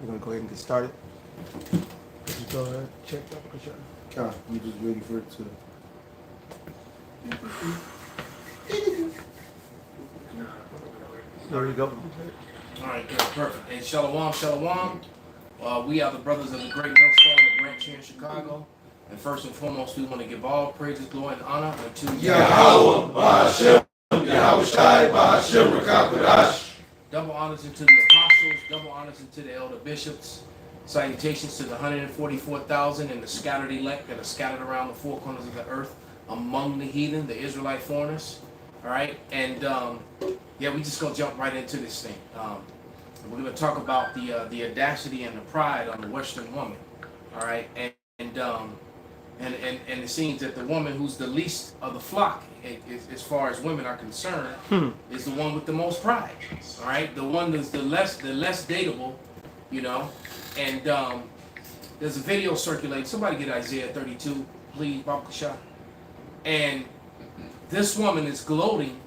we're gonna go ahead and get started. Could you go ahead, check that? We just waiting for it to. There we go. All right, good, perfect. And shalom, shalom. We are the brothers of the Great Millstone, the branch here in Chicago. And first and foremost, we want to give all praises, glory, and honor unto Yahweh, Ba'ashem, Yahweh Shai, Ba'ashem, Rakakadash. Double honors into the apostles, double honors into the elder bishops. Salutations to the 144,000 and the scattered elect that are scattered around the four corners of the earth among the heathen, the Israelite foreigners. All right, and yeah, we just gonna jump right into this thing. We're gonna talk about the audacity and the pride on the Western woman. All right, and it seems that the woman who's the least of the flock, as far as women are concerned, is the one with the most pride. All right, the one that's the less dateable, you know. And there's a video circulating. Somebody get Isaiah 32, please, Babakasha. And this woman is gloating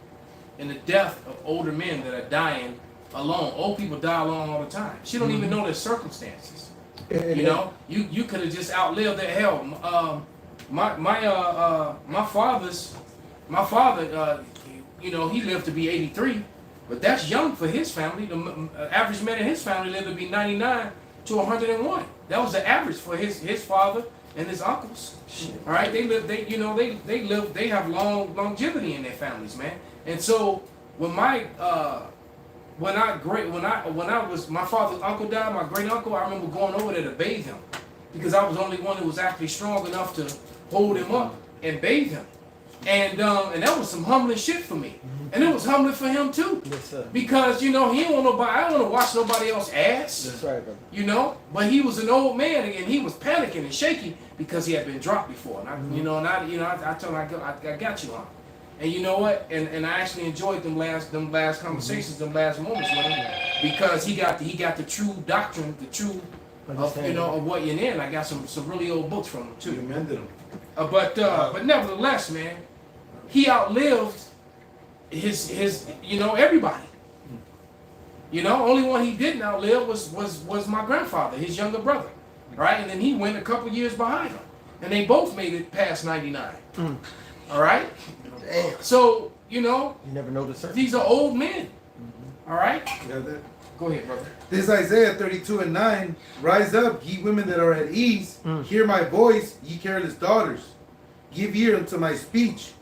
in the death of older men that are dying alone. Old people die alone all the time. She don't even know their circumstances. You know, you could have just outlived that. Hell, my father, you know, he lived to be 83, but that's young for his family. The average man in his family lived to be 99 to 101. That was the average for his father and his uncles. All right, they have longevity in their families, man. And so when my father's uncle died, my great uncle, I remember going over there to bathe him because I was the only one who was actually strong enough to hold him up and bathe him. And that was some humbling shit for me. And it was humbling for him too. Yes, sir. Because, you know, he don't want nobody, I don't want to watch nobody else's ass. That's right, brother. You know, but he was an old man and he was panicking and shaking because he had been dropped before. And I, you know, and I told him, I got you on. And you know what? And I actually enjoyed them last conversations, them last moments with him, because he got the true doctrine, the true of, you know, of what you're in. I got some really old books from him too. You amended them. But nevertheless, man, he outlived his you know, everybody. You know, only one he didn't outlive was my grandfather, his younger brother, right? And then he went a couple years behind him, and they both made it past 99. All right. Damn. So you know, You never know the circumstances. these are old men. All right. Yeah, that. Go ahead, brother. This is Isaiah 32:9. Rise up, ye women that are at ease. Hear my voice, ye careless daughters. Give ear unto my speech.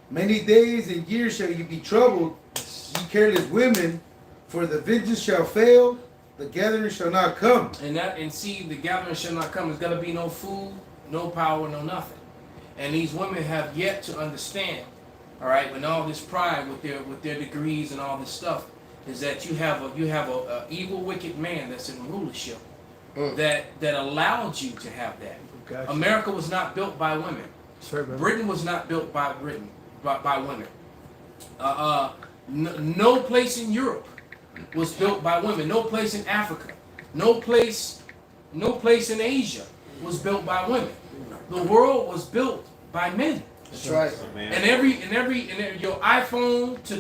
Many days and years shall ye be troubled, ye careless women, for the vengeance shall fail, the gathering shall not come. And see, the gathering shall not come. There's gonna be no food, no power, no nothing. And these women have yet to understand. All right, when all this pride with their degrees and all this stuff, is that you have a evil, wicked man that's in rulership that allowed you to have that. Gotcha. America was not built by women. Sure, brother. Britain was not built by women. No place in Europe was built by women. No place in Africa. No place in Asia was built by women. The world was built by men. That's right. And every your iPhone to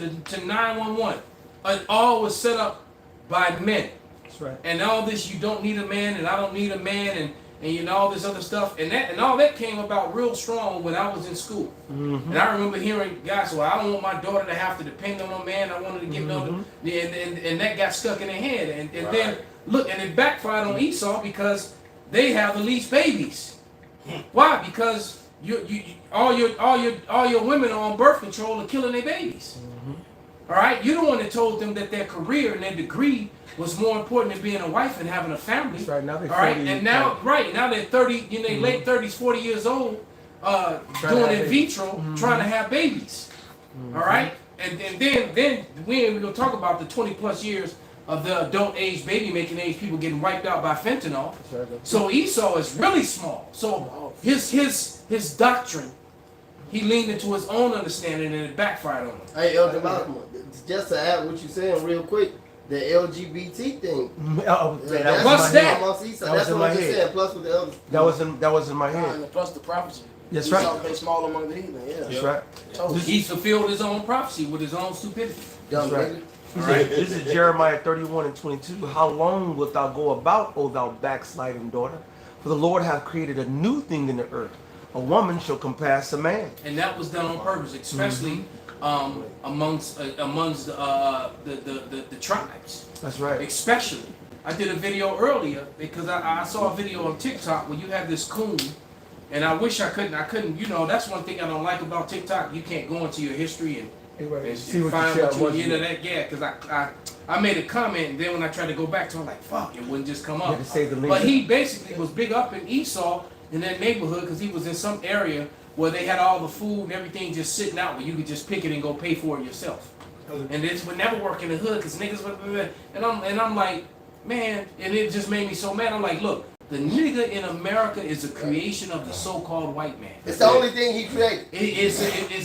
911, it all was set up by men. That's right. And all this, you don't need a man, and I don't need a man, and you know, all this other stuff, and all that came about real strong when I was in school. And I remember hearing guys, well, I don't want my daughter to have to depend on a man. I wanted to give them, and that got stuck in their head. And then look, and it backfired on Esau because they have the least babies. Why? Because all your women are on birth control and killing their babies. All right, you're the one that told them that their career and their degree was more important than being a wife and having a family. That's right. Now they're 40, all right, 40, and now they're 30, you know, late 30s, 40 years old, doing in vitro, trying to have babies. All right, and then we're gonna talk about the 20 plus years of the adult age, baby making age, people getting wiped out by fentanyl. Right. So Esau is really small. So his doctrine, he leaned into his own understanding and it backfired on him. Hey, Elder Malcolm, just to add what you're saying real quick, the LGBT thing. What's that? That's what I'm just saying. Plus with the elders. That was in my head. And plus the prophecy. That's right. Esau small among the heathen. Yeah. That's right. He fulfilled his own prophecy with his own stupidity. Dumb That's right. nigga. All right. This is Jeremiah 31:22. How long wilt thou go about, O thou backsliding daughter? For the Lord hath created a new thing in the earth. A woman shall compass a man. And that was done on purpose, especially amongst the tribes. That's right. Especially, I did a video earlier because I saw a video on TikTok where you have this coon, and I wish I couldn't. You know, that's one thing I don't like about TikTok. You can't go into your history and See what find you what said you on was the internet. Yeah, because I made a comment, and then when I tried to go back to it, I'm like, fuck, it wouldn't just come You up. had to save the link. But he basically was big up in Esau in that neighborhood because he was in some area where they had all the food and everything just sitting out where you could just pick it and go pay for it yourself. And this would never work in the hood because niggas would, and I'm like, man, and it just made me so mad. I'm like, look, the nigga in America is a creation of the so-called white man. It's the only thing he created. It's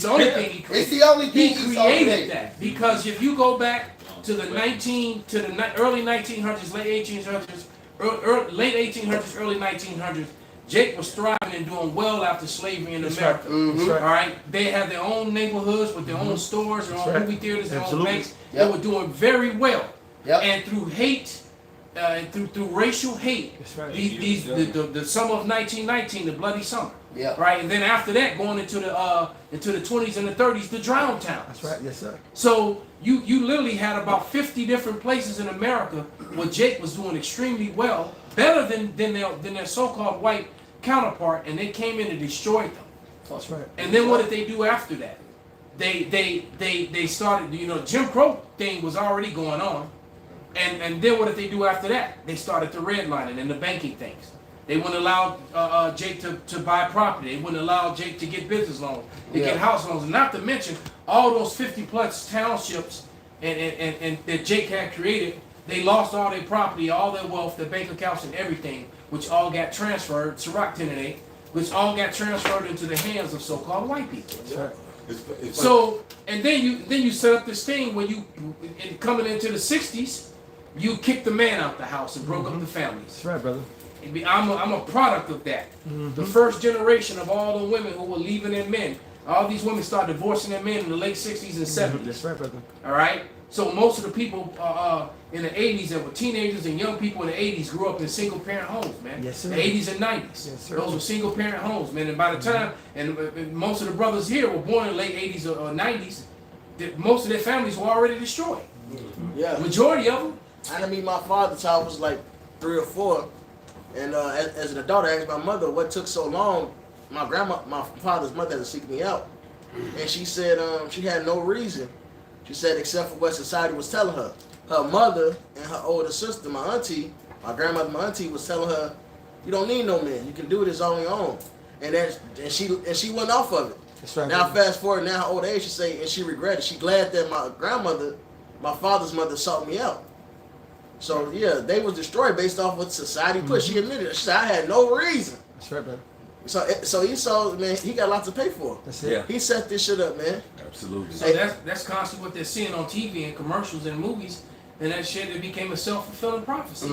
the only thing he created. It's the only thing He he created that because if you go back to the early 1900s, late 1800s, early 1900s, Jake was thriving and doing well after slavery in America. That's right. All right, they had their own neighborhoods with their own stores, their own movie theaters, their own banks. They were doing very well, and through hate. Through racial hate, the summer of 1919, the bloody summer, right, and then after that, going into the 20s and the 30s, the drown towns. That's right, yes sir. So you literally had about 50 different places in America where Jake was doing extremely well, better than their so-called white counterpart, and they came in and destroyed them. That's right. And then what did they do after that? They started, you know, Jim Crow thing was already going on. And then what did they do after that? They started the redlining and the banking things. They wouldn't allow Jake to buy property. They wouldn't allow Jake to get business loans, to get house loans. And not to mention all those 50 plus townships and that Jake had created. They lost all their property, all their wealth, their bank accounts and everything, which all got transferred, Ciroc 10-8, which all got transferred into the hands of so-called white people. That's right. So, and then you set up this thing when coming into the 60s, you kicked the man out the house and broke up the families. That's right, brother. I'm a product of that. The first generation of all the women who were leaving their men, all these women started divorcing their men in the late 60s and 70s. That's right, brother. All right? So most of the people in the 80s that were teenagers and young people in the 80s grew up in single parent homes, man. Yes, sir. The 80s and 90s. Yes, sir. Those were single parent homes, man. And by the time, and most of the brothers here were born in the late 80s or 90s, most of their families were already destroyed. Yeah. Majority of them. I mean, my father's child was like 3 or 4, and as an adult, I asked my mother what took so long. My father's mother had to seek me out, and she said she had no reason. She said except for what society was telling her. Her mother and her older sister, my auntie, my grandmother, my auntie, was telling her, "You don't need no man. You can do this on your own." And she went off of it. That's right. Now fast forward, now her old age, she say, and she regretted. She glad that my grandmother, my father's mother, sought me out. So yeah, they was destroyed based off what society put. She admitted it. She said, I had no reason. That's right, brother. So Esau, man, he got a lot to pay for. That's it. Yeah. He set this shit up, man. Absolutely. So that's constantly what they're seeing on TV and commercials and movies, and that shit that became a self-fulfilling prophecy.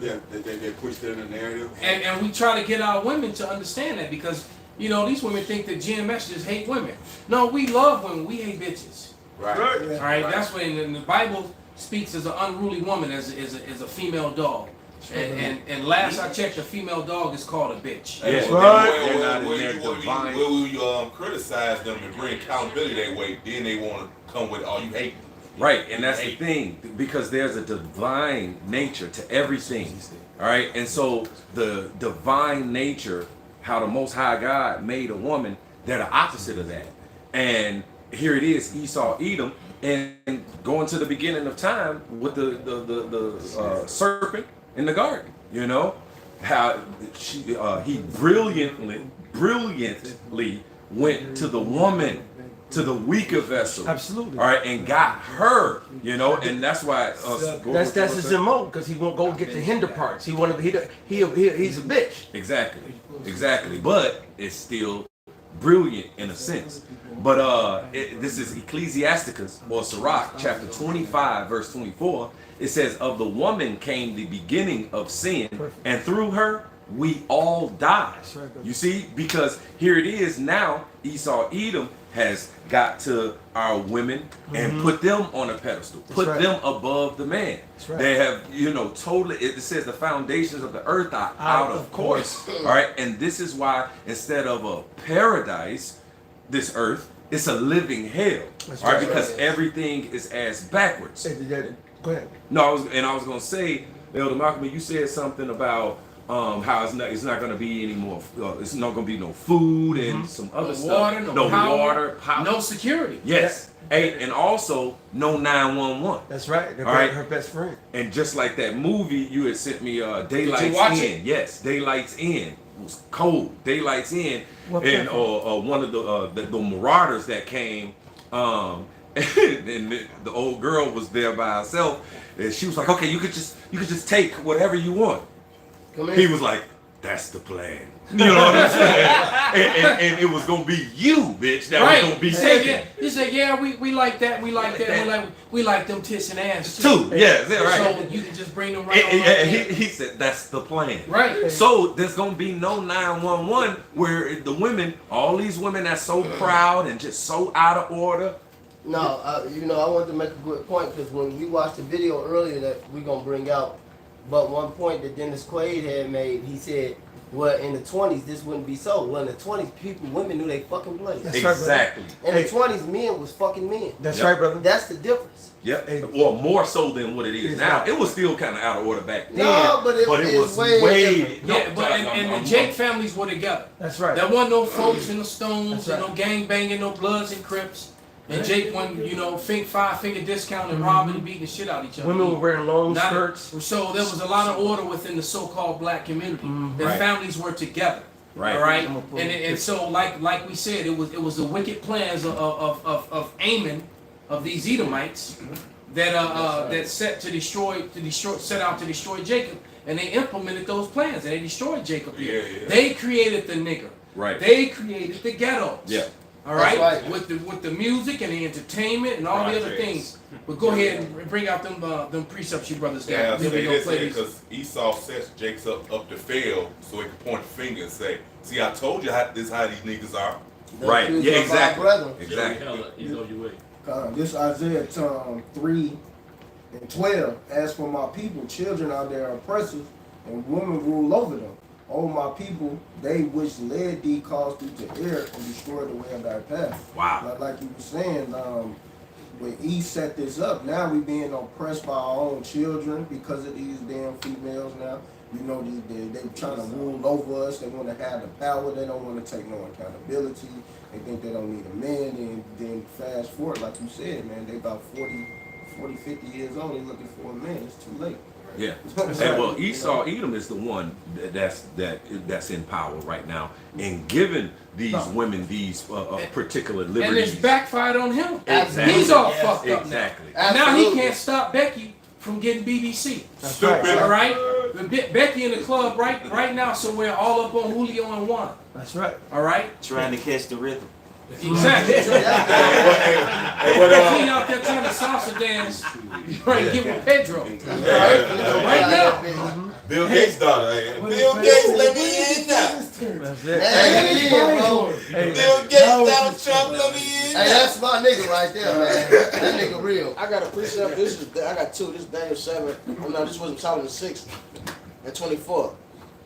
Yeah, they pushed it in the narrative. And we try to get our women to understand that because, you know, these women think that GMS just hate women. No, we love women. We hate bitches. Right. All right. That's when the Bible speaks as an unruly woman as a female dog. And last I checked, a female dog is called a bitch. Yeah. Right. They're not in their divine. Where we criticize them and bring accountability their way, then they want to come with, oh, you hate me. Right, and that's the thing, because there's a divine nature to everything. All right, and so the divine nature, how the Most High God made a woman, they're the opposite of that. And here it is, Esau, Edom, and going to the beginning of time with the serpent in the garden. You know how he brilliantly went to the woman, to the weaker vessel. Absolutely. All right, and got her. You know, and that's why. That's his MO, because he won't go get the hinder parts. He's a bitch. Exactly. But it's still brilliant in a sense. But this is Ecclesiasticus or Sirach, chapter 25, verse 24. It says, "Of the woman came the beginning of sin, and through her we all die. That's right, brother. You see, because here it is now, Esau Edom has got to our women and put them on a pedestal, put right. them above the man. That's right. They have, totally, it says the foundations of the earth are out of course. All right, and this is why instead of a paradise, this earth, it's a living hell. That's all right, right. because everything is ass backwards. Go ahead. No, I was gonna say, Elder Malcolm, you said something about how it's not gonna be any more. It's not gonna be no food and some other stuff. Water, no power, power, no security. Yes, hey, and also no 911. That's right. All right. Her best friend. And just like that movie you had sent me, Daylight's watch In. it? Yes, Daylight's In. It was cold. Daylight's In, What and platform? one of the marauders that came, and the old girl was there by herself, and she was like, "Okay, you could just take whatever you want." He was like, "That's the plan." You know what I'm saying? and it was gonna be you, bitch. That was gonna be taken. He said, "Yeah, we like that. We like that. We like them tits and ass Too. Yes, right. So you can just bring them right on. And he said that's the plan. Right. So there's gonna be no 911 where the women, all these women that's so proud and just so out of order. No, I wanted to make a good point because when we watched the video earlier that we're gonna bring out, but one point that Dennis Quaid had made, he said, well, in the 20s this wouldn't be so. Well, in the 20s, women knew they fucking place. That's right, Exactly. In the 20s, men was fucking men. That's Yep. right, brother. That's the difference. Yep. Hey. Or more so than what it is now. It was still kind of out of order back then. No, but it was was way different. No, Yeah, but and the Jake families were together. That's right. There wasn't no folks in the Stones, That's and no gang banging, no Bloods and Crips. And Jake won, five-finger discount and robbing and beating the shit out of each other. Women were wearing long Not- skirts. So there was a lot of order within the so-called black community. The Right. families were together. Right. All right. I'm gonna pull And so like we said, it was the wicked plans of Ammon, of these Edomites, that set out to destroy Jacob, and they implemented those plans and they destroyed Jacob here. Yeah. They created the nigger. Right. They created the ghettos. Yeah. All That's right, right. with the music and the entertainment and all the other Projects. things. But go ahead and bring out them precepts you brothers got. Yeah, Then we gonna play these. because Esau sets Jacob up to fail so he can point the finger and say, "See, I told you how these niggas are." Right. Accused Yeah, of our exactly. brethren. Exactly. This Isaiah 3 and 12. As for my people, children are their oppressors, and women rule over them. O my people, they which led thee caused thee to err and destroy the way of thy path. Wow. Like you were saying, when he set this up, now we being oppressed by our own children because of these damn females now. They trying to rule over us. They want to have the power. They don't want to take no accountability. They think they don't need a man. And then fast forward, like you said, man, they about 40, 50 years old. They looking for a man. It's too late. Yeah. And well, Esau Edom is the one that's in power right now and giving these women these particular And liberties. it's backfired on him. Exactly. He's all fucked up now. Exactly. And now he Absolutely. can't stop Becky from getting BBC. That's right. Stupid. All right, Becky in the club right now somewhere all up on Julio and Juan. That's right. All right, Trying to catch the rhythm. exactly. Becky out there trying to salsa dance, trying to get with Pedro. Right now. Bill Gates' daughter. Bill Gates, let me in now. That's it. Hey, bro. Hey, Bill Gates, Donald Trump, let me in Hey, now. that's my nigga right there, man. That nigga real. I got a precept. I got two. This is Daniel 7. Oh, no, this wasn't Solomon 6 and 24.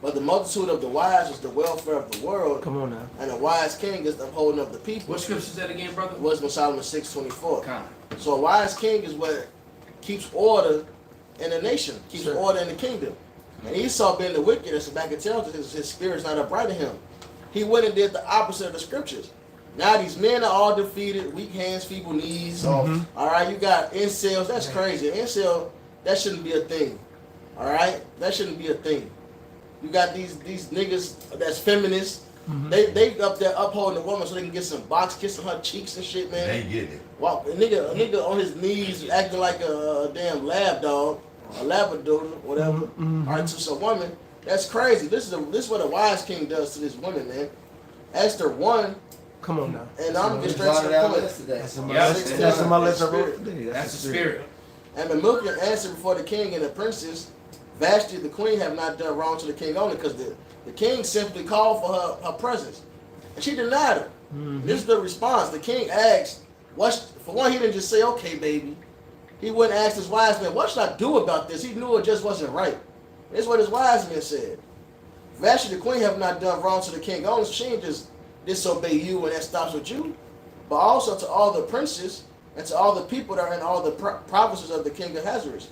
But the multitude of the wise is the welfare of the world, come on now. and a wise king is the upholding of the people. What scripture is that again, brother? Wisdom Solomon 6:24. Kind. So a wise king is what keeps order in the nation, keeps Sure. order in the kingdom. And Esau being the wicked, as the back it tells us, his spirit's not upright in him. He went and did the opposite of the scriptures. Now these men are all defeated, weak hands, feeble knees. All right, you got incels. That's crazy. Incel, that shouldn't be a thing. All right, that shouldn't be a thing. You got these niggas that's feminists. They up there upholding the woman so they can get some box kissing her cheeks and shit, man. They get it. Walk, a nigga on his knees acting like a damn lab dog, a labradoodle, whatever. All right, to some woman. That's crazy. This is what a wise king does to this woman, man. Esther 1, Come on now. and I'm just straight Brought to it the out point. yesterday. That's in my Yeah. lesson. That's in my lesson I Spirit. wrote today. That's the spirit. And Memukah answered before the king and the princes, Vashti the queen have not done wrong to the king only, because the king simply called for her presence, and she denied her. This is the response. The king asked, for one, he didn't just say, okay, baby. He wouldn't ask his wise men, what should I do about this? He knew it just wasn't right. This is what his wise men said. Vashti the queen have not done wrong to the king only, so she ain't just disobey you and that stops with you, but also to all the princes and to all the people that are in all the provinces of the king of Ahasuerus.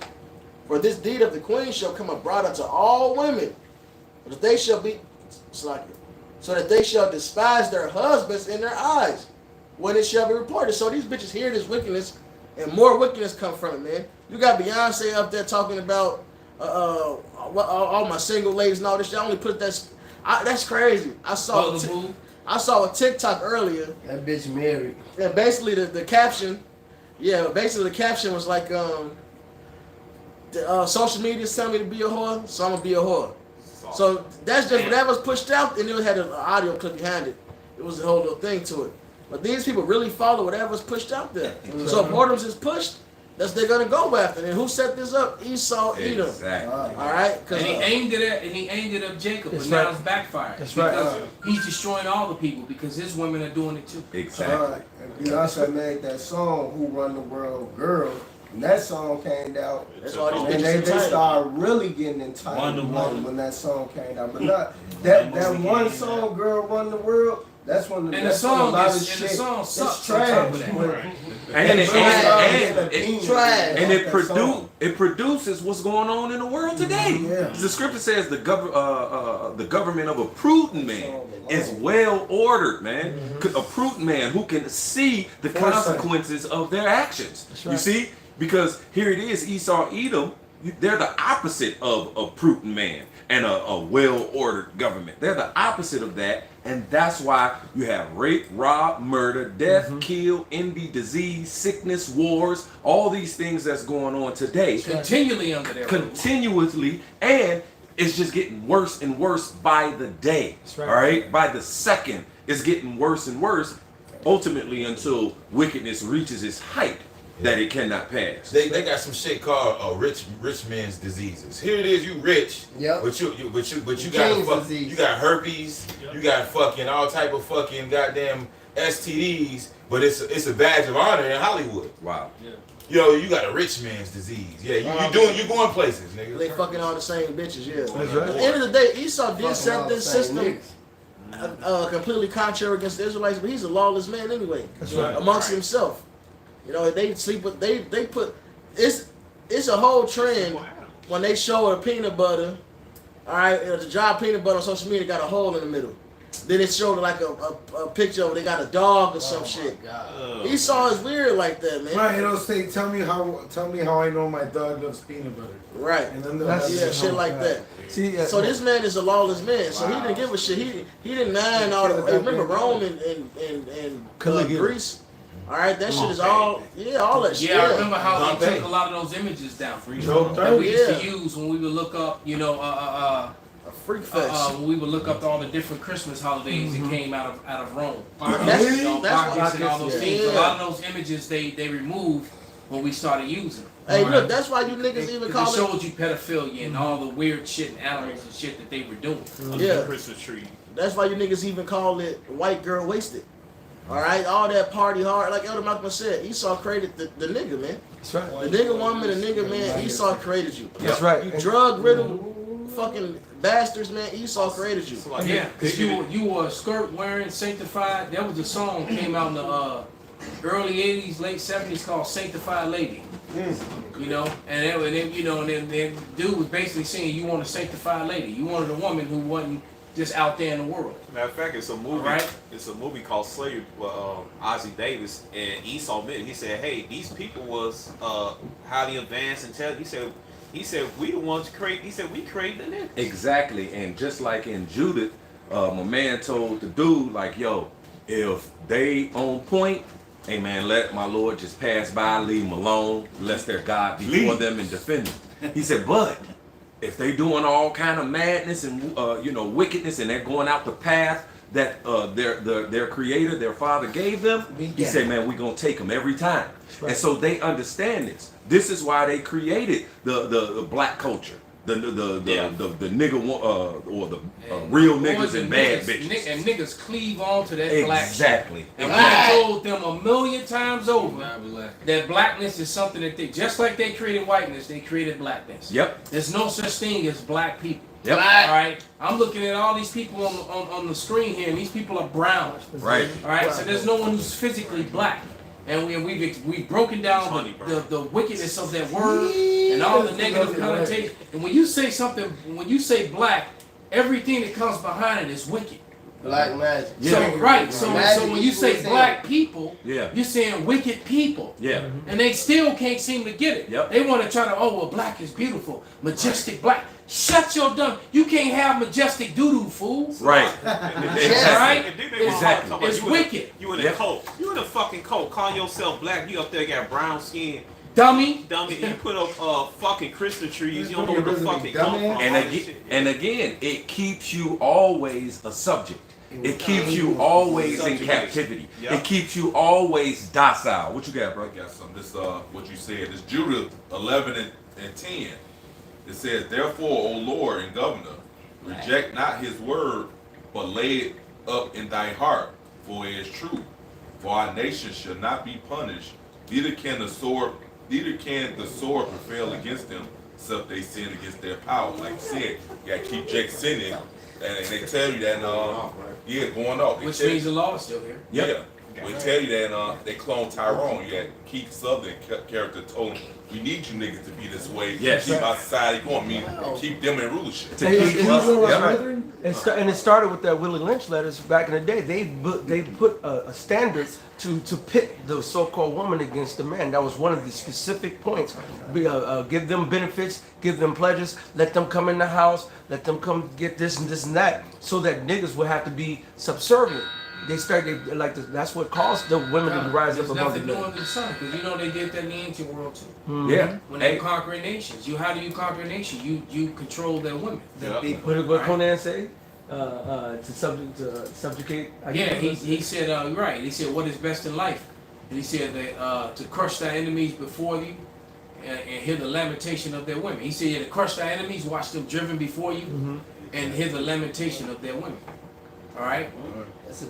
For this deed of the queen shall come abroad unto all women, but they shall be so that they shall despise their husbands in their eyes when it shall be reported. So these bitches hear this wickedness, and more wickedness come from it, man. You got Beyonce up there talking about all my single ladies and all this shit. I only put that's crazy. I saw a TikTok earlier. That bitch married. And basically the caption, basically the caption was like, social media is telling me to be a whore, so I'm gonna be a whore. So that's just that was pushed out, and it had an audio clip behind it. It was a whole little thing to it. But these people really follow whatever's pushed out there. So if Mortem's is pushed, they're gonna go after. And who set this up? Esau, Edom. Exactly. All right. And he aimed it at Jacob, but now it's backfired. That's right. Because he's destroying all the people because his women are doing it too. Exactly. And Beyonce made that song "Who Run the World, Girl." And that song came out, That's all these and bitches they entitled. started really getting entitled when that song came out. But not that one song, "Girl Run the World." That's one of the And the best song a lot of is, and the shit. song It's sucks on trash. top of that. And it produces what's going on in the world today. Yeah. The scripture says the government of a prudent man is well ordered, man. A prudent man who can see the consequences of their actions. You see, because here it is, Esau, Edom. They're the opposite of a prudent man and a well-ordered government. They're the opposite of that, and that's why you have rape, rob, murder, death, kill, envy, disease, sickness, wars, all these things that's going on today. Continually under their Continuously, and it's just getting worse and worse by the day. Right. All right? By the second, it's getting worse and worse, ultimately until wickedness reaches its height that it cannot pass. They got some shit called rich man's diseases. Here it is, you rich, Yep. but you King's got disease. you got herpes, you got fucking all type of fucking goddamn STDs, but it's a badge of honor in Hollywood. Wow. You know, you got a rich man's disease. Yeah, you going places, nigga. They fucking all the same bitches, yeah. That's right. At the end of the day, Esau did set all this the same system niggas. completely contrary against the Israelites, but he's a lawless man anyway. That's right. Amongst himself. You know, they sleep with they put it's a whole trend when they show a peanut butter. All right, the dry peanut butter on social media got a hole in the middle. Then it showed like a picture of they got a dog or some shit. Esau is weird like that, man. Right, it'll say, tell me how I know my dog loves peanut butter. Right. And then Yeah, shit like that. See, So this man is a lawless man. So he didn't give a shit. He didn't mind all the. Remember Rome and Caligula. Greece. All right, that shit is all that shit. Yeah, I remember how they took a lot of those images down for each Joe that we used Yeah. to use when we would look up, you know, A freak fest. when we would look up all the different Christmas holidays that came out of Rome. That's- You know, that's Blackness and all those yeah. things. A Yeah. lot of those images they removed when we started using. Hey, look, that's why you niggas even It call it. showed you pedophilia and all the weird shit and animals and shit that they were doing. Yeah. Christmas tree. That's why you niggas even call it white girl wasted. All right, all that party hard, like Elder Malcolm said, Esau created the nigga, man. That's right. The nigga woman, the nigga man, Esau created you. That's right. You drug riddled fucking bastards, man. Esau created you. Yeah, because you were a skirt wearing, sanctified. There was a song came out in the early '80s, late '70s called "Sanctified Lady." You know, and then dude was basically saying you want a sanctified lady. You wanted a woman who wasn't just out there in the world. Matter of fact, it's a movie. Right. It's a movie called Slave. Ozzie Davis and Esau admitted. He said, "Hey, these people was highly advanced intelligent." He said, "We the ones create." He said, "We create the niggas." Exactly, and just like in Judith, my man told the dude, like, yo, if they on point, hey man, let my Lord just pass by, leave them alone, lest their God be for them and defend them. He said, but if they doing all kind of madness and wickedness, and they're going out the path that their creator, their father gave them, he said, man, we gonna take them every time. Right. And so they understand this. This is why they created the black culture. the nigga or the real niggas Boys and bad niggas, bitches. And niggas cleave on to that black shit. Exactly. And we told them a million times over that blackness is something that they, just like they created whiteness, they created blackness. Yep. There's no such thing as black people. Yep. All right. I'm looking at all these people on the screen here, and these people are brown. Right. All right. So there's no one who's physically black. And we've broken down the wickedness of that word and all the negative connotation. And when you say something, when you say black, everything that comes behind it is wicked. Black magic. So right, so when you say black people, Yeah. you're saying wicked people. Yeah. And they still can't seem to get it. Yep. They want to try to, oh well, black is beautiful, majestic black. Shut your dumb. You can't have majestic doo-doo, fool. Right. Right? Exactly. It's wicked. You in a cult. You in a fucking cult. Calling yourself black. You up there got brown skin. Dummy. Dummy. You put up fucking Christmas trees. You don't know where the fuck they come from. And again, it keeps you always a subject. It keeps you always in captivity. Yep. It keeps you always docile. What you got, bro? I got some. This what you said. This Judah 11 and 10. It says, therefore, O Lord and Governor, reject not his word, but lay it up in thy heart, for it is true. For our nation shall not be punished, neither can the sword prevail against them, except they sin against their power. Like you said, you gotta keep Jake sinning, and they tell you that going off. Which means the law is still here. Yeah. We tell you that they cloned Tyrone. You had Keith Southern character told him, we need you niggas to be this way. Yes. Keep our society going. Keep them in rulership. And it started with that Willie Lynch letters back in the day. They put a standard to pit the so-called woman against the man. That was one of the specific points. Give them benefits, give them pledges, let them come in the house, let them come get this and this and that, so that niggas would have to be subservient. That's what caused the women to rise up above the men. There's nothing new under the sun, because you know they did that in the ancient world too. Mm-hmm. Yeah. When they conquering nations, how do you conquer a nation? You control their women. What Conan say? To subjugate. He said right. He said what is best in life, and he said that to crush thy enemies before you, and hear the lamentation of their women. He said to crush thy enemies, watch them driven before you, and hear the lamentation of their women. All right.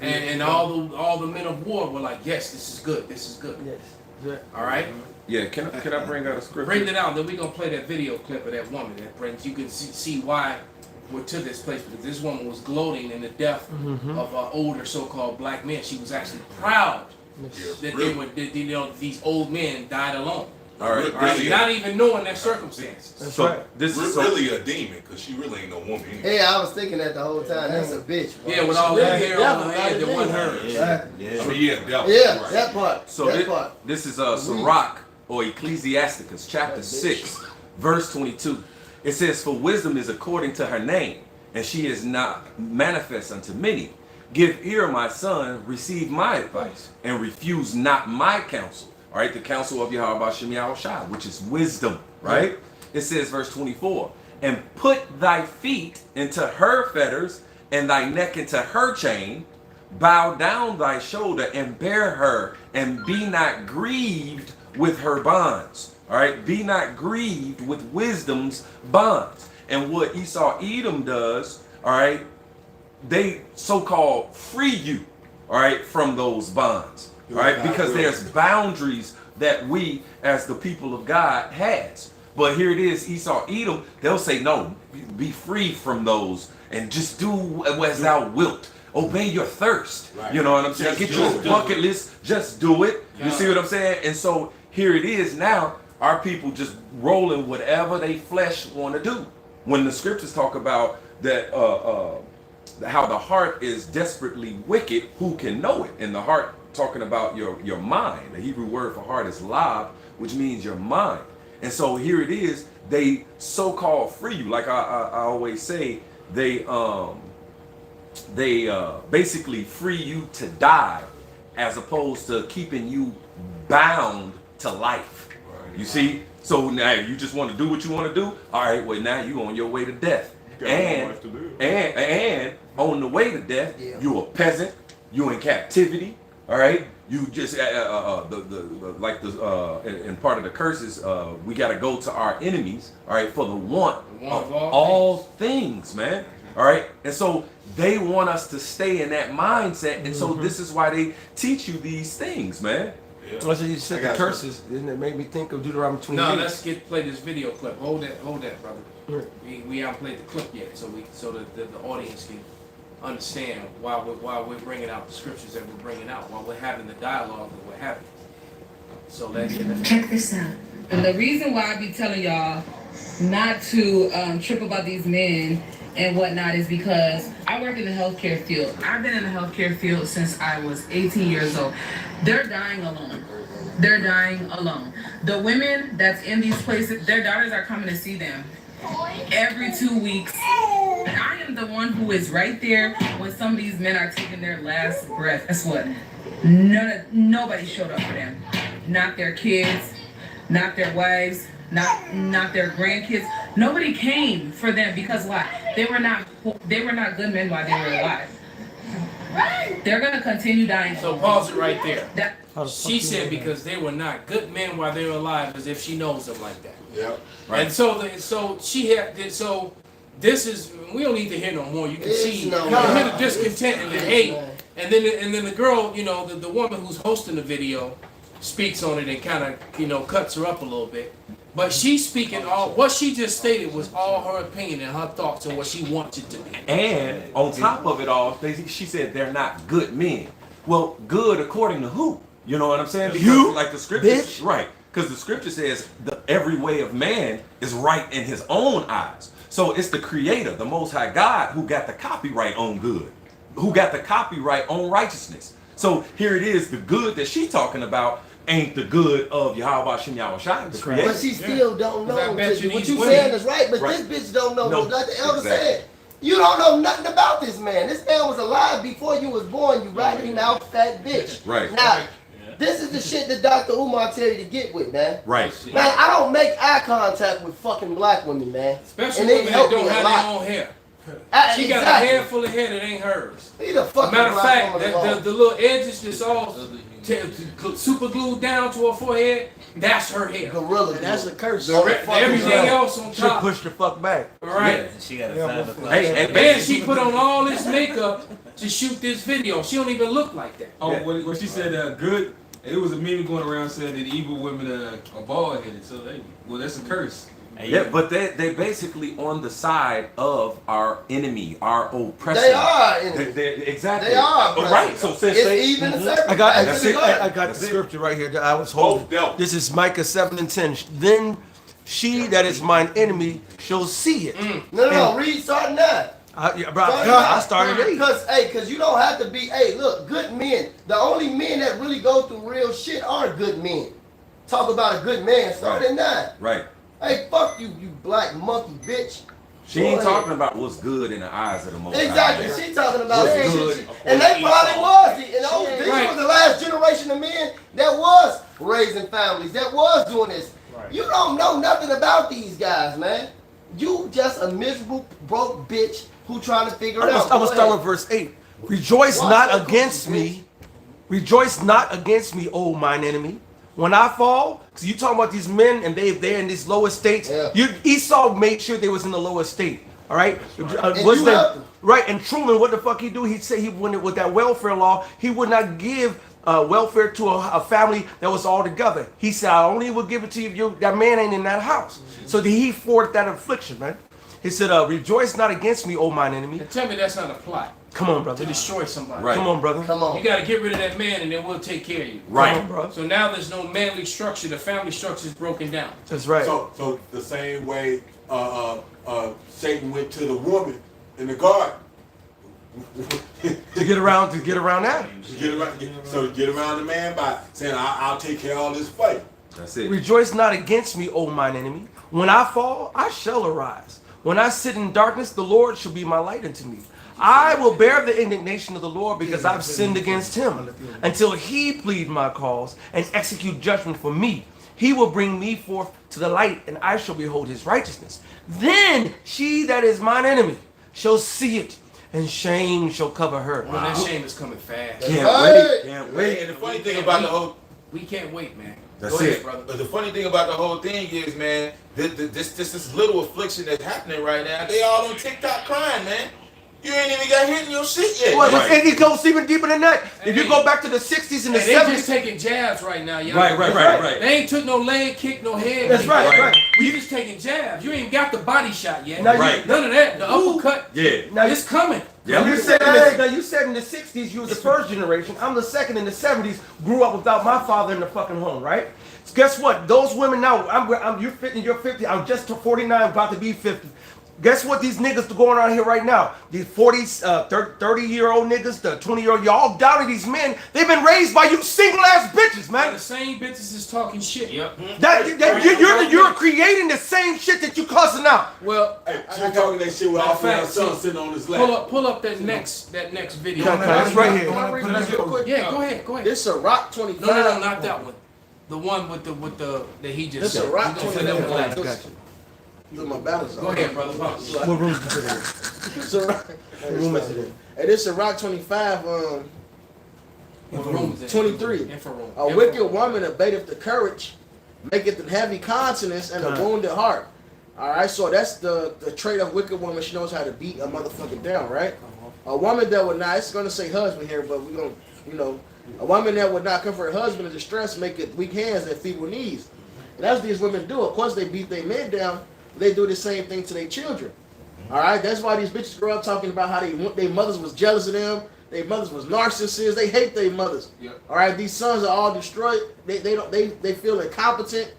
And all the men of war were like, yes, this is good. This is good. Yes. All right. Yeah. Can I bring out a scripture? Bring it out. Then we're gonna play that video clip of that woman. That brings you can see why we're to this place, because this woman was gloating in the death of older so-called black men. She was actually proud that these old men died alone. All right. Really, not even knowing their circumstances. That's so right. This is really a demon, because she really ain't no woman anyway. Yeah, I was thinking that the whole time. That's a bitch. Bro. Yeah, with all that hair on her head that wasn't hers. Yeah, that part. So this is Sirach or Ecclesiasticus chapter 6, verse 22. It says, for wisdom is according to her name, and she is not manifest unto many. Give ear, my son, receive my advice, and refuse not my counsel. All right, the counsel of Yahweh Shem Yahushua, which is wisdom, right? It says, verse 24, and put thy feet into her fetters, and thy neck into her chain. Bow down thy shoulder and bear her, and be not grieved with her bonds. All right, be not grieved with wisdom's bonds. And what Esau Edom does, all right, they so-called free you, all right, from those bonds. All right, because there's boundaries that we as the people of God has. But here it is, Esau Edom, they'll say, no, be free from those and just do as thou wilt. Obey your thirst. Right. You know what I'm saying? Get your bucket list, just do it. You see what I'm saying? And so here it is now, our people just rolling whatever they flesh want to do. When the scriptures talk about that how the heart is desperately wicked, who can know it? And the heart, talking about your mind. The Hebrew word for heart is lab, which means your mind. And so here it is, they so-called free you. Like I always say, they basically free you to die, as opposed to keeping you bound to life. You see? So now you just want to do what you want to do. All right, well now you on your way to death. And on the way to death, you a peasant, you in captivity. All right, you just in part of the curses, we got to go to our enemies. All right, for the want of all things, man. All right, and so they want us to stay in that mindset, and so this is why they teach you these things, man. Yeah. Well, so you said the curses, didn't it make me think of Deuteronomy 28? No, let's play this video clip. Hold that, brother. Right. We haven't played the clip yet, so that the audience can understand why we're bringing out the scriptures that we're bringing out, while we're having the dialogue that we're having. So let's check this out. And the reason why I be telling y'all not to trip about these men and whatnot is because I work in the healthcare field. I've been in the healthcare field since I was 18 years old. They're dying alone. They're dying alone. The women that's in these places, their daughters are coming to see them every 2 weeks. And I am the one who is right there when some of these men are taking their last breath. Guess what? Nobody showed up for them. Not their kids, not their wives, not their grandkids. Nobody came for them because why? They were not good men while they were alive. They're gonna continue dying. So pause it right there. She said because they were not good men while they were alive, as if she knows them like that. Yeah. Right. And so she had. So this is, we don't need to hear no more. You can see you can hear the discontent and the hate, and then the girl, the woman who's hosting the video, speaks on it and kind of cuts her up a little bit. But she's speaking what she just stated was all her opinion and her thoughts and what she wants it to be. And on top of it all, she said they're not good men. Well, good according to who? You know what I'm saying? Because like the scripture, bitch. right? Because the scripture says every way of man is right in his own eyes. So it's the Creator, the Most High God, who got the copyright on good, who got the copyright on righteousness. So here it is, the good that she's talking about ain't the good of Yahweh Shem Yahushua, the Creator. But she still don't know. bet you What these you women- saying is right, but Right. this bitch don't know. No, Like the elder exactly. said, you don't know nothing about this man. This man was alive before you was born, you raggedy mouth fat bitch. Right. Now, this is the shit that Dr. Umar tell you to get with, man. Right. Man, I don't make eye contact with fucking black women, man. Especially And they women that help don't me a have lot. their own hair. She got Exactly. a hair full of hair that ain't hers. He the fucking Matter of black fact, woman alone. the little edges that's all super glued down to her forehead, that's her hair. Gorilla. That's a curse. Everything else on Should top. push the fuck back. All right. She got a 5 o'clock. Hey, And she put on all this makeup to shoot this video. She don't even look like that. Oh, what she said, good. It was a meme going around saying that evil women are bald headed. So, that's a curse. Yeah, but they basically on the side of our enemy, our oppressor. They are enemies. Exactly. They are. Right. So since it's they, even the I circle. got, That's it. I got the scripture right here that I was holding. This is Micah 7:10. Then she that is mine enemy shall see it. No, read starting that. I started it. Cause you don't have to be, look, good men. The only men that really go through real shit are good men. Talk about a good man, start at 9. right. Hey, fuck you, you black monkey bitch. She ain't talking about what's good in the eyes of the Most High. Exactly, she talking about What's that good shit. And they probably was. And these Right. was the last generation of men that was raising families, that was doing this. Right. You don't know nothing about these guys, man. You just a miserable, broke bitch who trying to figure it out. I'm gonna start with verse 8. Rejoice not against me. Rejoice not against me, O mine enemy. When I fall, so you talking about these men and they're in these lower states. Yeah. Esau made sure they was in the lower state. All right. And What's you that? helped them. Right. And Truman, what the fuck he do? He said he went with that welfare law. He would not give welfare to a family that was all together. He said, I only will give it to you if that man ain't in that house. So he forwarded that affliction, man. He said, rejoice not against me, O mine enemy. And tell me that's not a plot Come on, brother. to destroy somebody. Right. Come on, brother. Come on. You got to get rid of that man and then we'll take care of you. Right. Come on, bro. So now there's no manly structure. The family structure is broken down. That's right. So the same way Satan went to the woman in the garden. to get around that. Get around the man by saying, I'll take care of all this fight. That's it. Rejoice not against me, O mine enemy. When I fall, I shall arise. When I sit in darkness, the Lord shall be my light unto me. I will bear the indignation of the Lord because I've sinned against him. Until he plead my cause and execute judgment for me, he will bring me forth to the light, and I shall behold his righteousness. Then she that is mine enemy shall see it and shame shall cover her. Well, that shame is coming fast. Can't wait. And the funny thing about the whole We can't wait, man. That's Go ahead, it. brother. But the funny thing about the whole thing is, man, this little affliction that's happening right now, they all on TikTok crying, man. You ain't even got hit in your shit yet. Well, Right. and it goes even deeper than that. If you Hey. go back to the 60s and the And they just 70s. taking jabs right now, y'all. Right. They ain't took no leg kick, no head That's kick. right. You just taking jabs. You ain't got the body shot yet. Now you- Right. None of that. The uppercut. Yeah. Now It's coming. Yeah. You said in the 60s you was the first generation. I'm the second in the 70s. Grew up without my father in the fucking home, right? So guess what? Those women now. You're 50. You're 50. I'm just 49, about to be 50. Guess what these niggas are going on here right now? These 40s, 30-year-old niggas, the 20-year-old, y'all doubted these men. They've been raised by you single-ass bitches, Man, man. the same bitches is talking shit. Yep. You're creating the same shit that you cussing out. Well, Hey, she talking that shit with Matter our of fact, son see, sitting on his lap. pull up that next video. That's right here. Can I read this real quick? Yeah, go ahead. This a Rock 25. No, not that one. The one with the that he just. This a said. Rock You gonna fill that 25. with Gotcha. Look at my balance. Go ahead, brother. What room is it in? It's a Rock. What room is it in? Hey, this a Rock 25. What room is it? 23. Info room. A wicked woman abateth the courage, maketh an heavy countenance and a wounded heart. All right, so that's the trait of wicked woman. She knows how to beat a motherfucker down, right? A woman that would not, it's going to say husband here, but we're going to, a woman that would not comfort her husband in distress, make it weak hands and feeble knees. And that's what these women do. Of course, they beat their men down. They do the same thing to their children. All right, that's why these bitches grow up talking about how their mothers was jealous of them. Their mothers was narcissists. They hate their mothers. Yep. All right, these sons are all destroyed. They feel incompetent.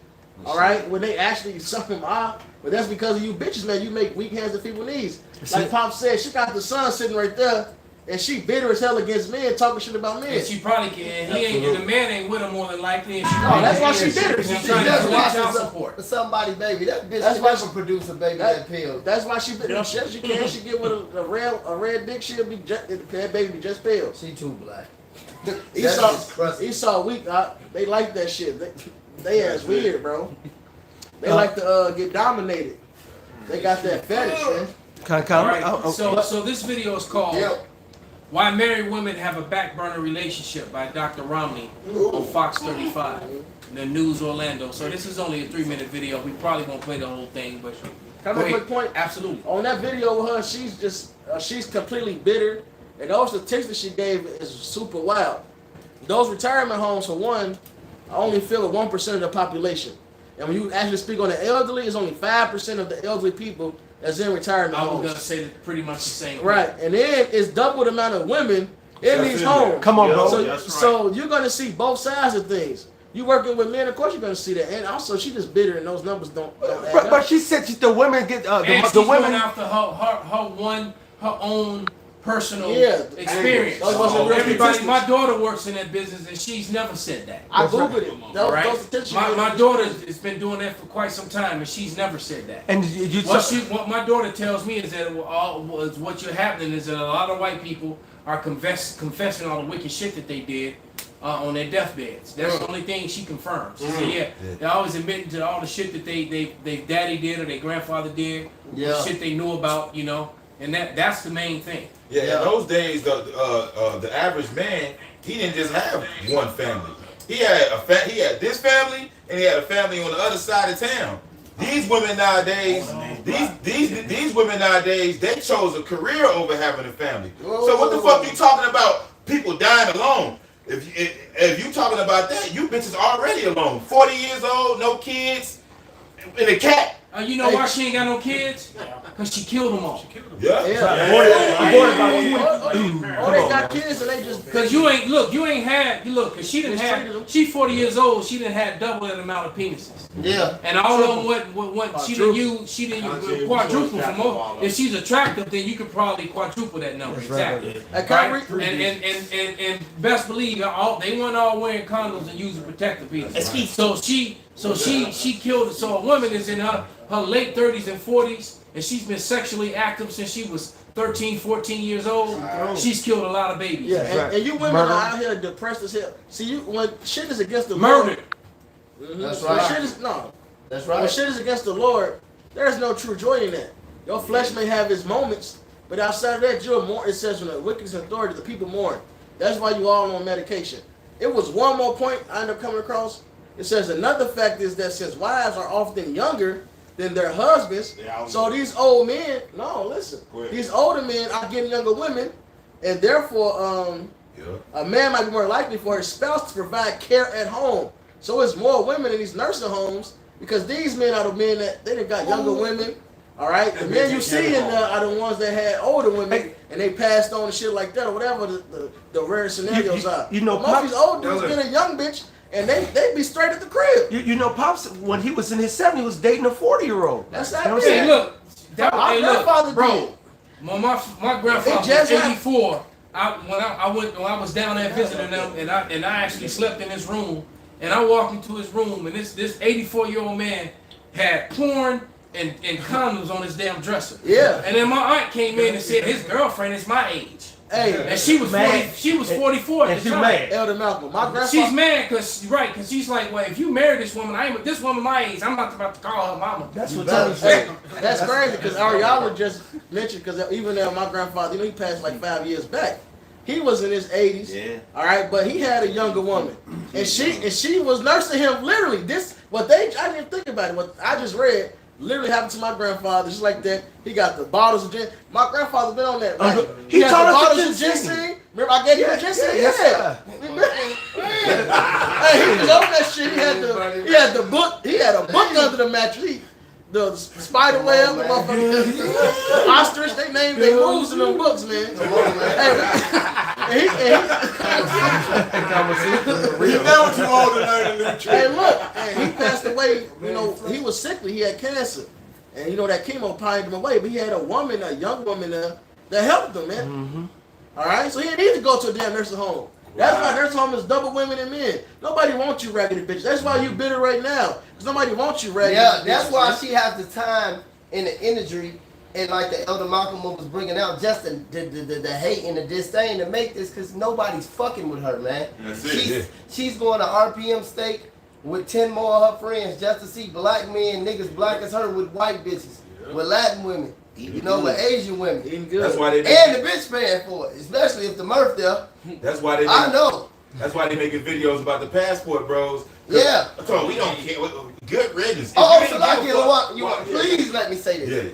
All right, when they actually some of them are, but that's because of you bitches, man. You make weak hands and feeble knees. Like Pop said, she got the son sitting right there, and she bitter as hell against men, talking shit about men. And she probably can. He ain't. The man ain't with her more than likely. And she No, that's why she bitter. She's She trying does to watch collect child this support. For somebody, baby. That bitch That's can why never she- produce a baby that pill. That's why she bitter. She can. She get with a red dick. She'll be that baby be just pale. She too black. Esau weak. They like that shit. They ass weird, bro. They like to get dominated. They got that fetish, man. All right. So this video is called Yep. "Why Married Women Have a Back Burner Relationship" by Dr. Romney on Fox 35, the News Orlando. So this is only a 3-minute video. We probably won't play the whole thing, but Can go I make a ahead. quick point? Absolutely. On that video with her, she's just she's completely bitter, and those statistics she gave is super wild. Those retirement homes, for one, only fill 1% of the population, and when you actually speak on the elderly, it's only 5% of the elderly people that's in retirement I was homes. gonna say pretty much the same. Right, and then it's double the amount of women in these homes. Come on, bro. So you're gonna see both sides of things. You working with men, of course you're gonna see that, and also she just bitter, and those numbers don't add But up. she said the women get And the she's women. going after her own personal Yeah. experience. Those wasn't real Everybody, statistics. my daughter works in that business, and she's never said that. I googled it. All right, Those statistics my daughter has been doing that for quite some time, and she's never said that. And you What my daughter tells me is that what you're happening is that a lot of white people are confessing all the wicked shit that they did on their deathbeds. That's the only thing she confirms. She said, yeah, they're always admitting to all the shit that they daddy did or their grandfather did, Yeah. shit they knew about, and that's the main thing. Yeah, in those days, the average man, he didn't just have one family. He had he had this family, and he had a family on the other side of town. These women nowadays, these women nowadays, they chose a career over having a family. So what the fuck you talking about? People dying alone. If you talking about that, you bitches already alone. 40 years old, no kids, and a cat. You know why she ain't got no kids? Because she killed them all. Yeah. Oh, they got kids and they just. Because you ain't had, because she 40 years old, she done had double that amount of penises. Yeah. And all of them, what she didn't use quadruple for more. If she's attractive, then you could probably quadruple that number. Exactly. Right? And best believe, they weren't all wearing condoms and using protective penises. So she killed it. So a woman is in her late 30s and 40s, and she's been sexually active since she was 13, 14 years old. She's killed a lot of babies. Yeah, and you women are out here depressed as hell. See, when shit is against the Murdered. Lord, That's when right. shit is, no. That's When right. shit is against the Lord, there's no true joy in that. Your flesh may have its moments, But outside of that, you're more. It says when the wickedness and authority, the people mourn. That's why you all on medication. It was one more point I ended up coming across. It says another fact is that since wives are often younger than their husbands, so these old men, these older men are getting younger women, and therefore a man might be more likely for his spouse to provide care at home. So it's more women in these nursing homes because these men are the men that they got younger women. All right, the men you see in there are the ones that had older women and they passed on and shit like that or whatever the rare scenarios are. You know, most of these old dudes get a young bitch and they be straight at the crib. You know, Pops, when he was in his 70s, he was dating a 40-year-old. That's You know not what I'm it. saying? Hey, look, My grandfather bro. did. My grandfather was 84. When I was down there visiting them, and I actually slept in his room, and I walked into his room, and this 84-year-old man had porn and condoms on his damn dresser. Yeah. And then my aunt came in and said his girlfriend is my age. Hey, and she was 40, she was 44 at the time. mad. Elder Malcolm, my grandfather. She's mad because she's like, well, if you marry this woman, this woman my age, I'm not about to call her mama. That's what Tony said. That's crazy because Ariana just mentioned because even though my grandfather, he passed like 5 years back. He was in his 80s. Yeah. All right, but he had a younger woman, and she was nursing him literally. I didn't think about it. What I just read literally happened to my grandfather, just like that. He got the bottles of ginseng. My grandfather's been on that. Right? He got taught the us the bottles of ginseng. Remember, I gave you the ginseng. Yeah. Hey, he was on that shit. He had the book. He had a book under the mattress. The spider web, the motherfucker, the ostrich. They named their moves in them books, man. Hey, look, and he passed away. You know, he was sickly. He had cancer, and you know that chemo pined him away. But he had a young woman there that helped him, man. Mm-hmm. All right, so he didn't need to go to a damn nursing home. That's why nursing home is double women and men. Nobody wants you raggedy bitch. That's why you bitter right now, because nobody wants you raggedy. Yeah, that's bitches, why man. she has the time and the energy, and like the Elder Malcolm was bringing out, just the hate and the disdain to make this, because nobody's fucking with her, man. That's it. She's going to RPM steak with 10 more of her friends just to see black men, niggas black as her, with white bitches, with Latin women, you know, with Asian women. Eating good. That's why they And the bitch paying for it, especially if the Murph there. That's why they. I know. That's why they making videos about the passport, bros. Yeah. I told them, we don't care. Good riddance. If Oh, you so ain't like give a you fuck, want, fuck, please let me say this. Yeah.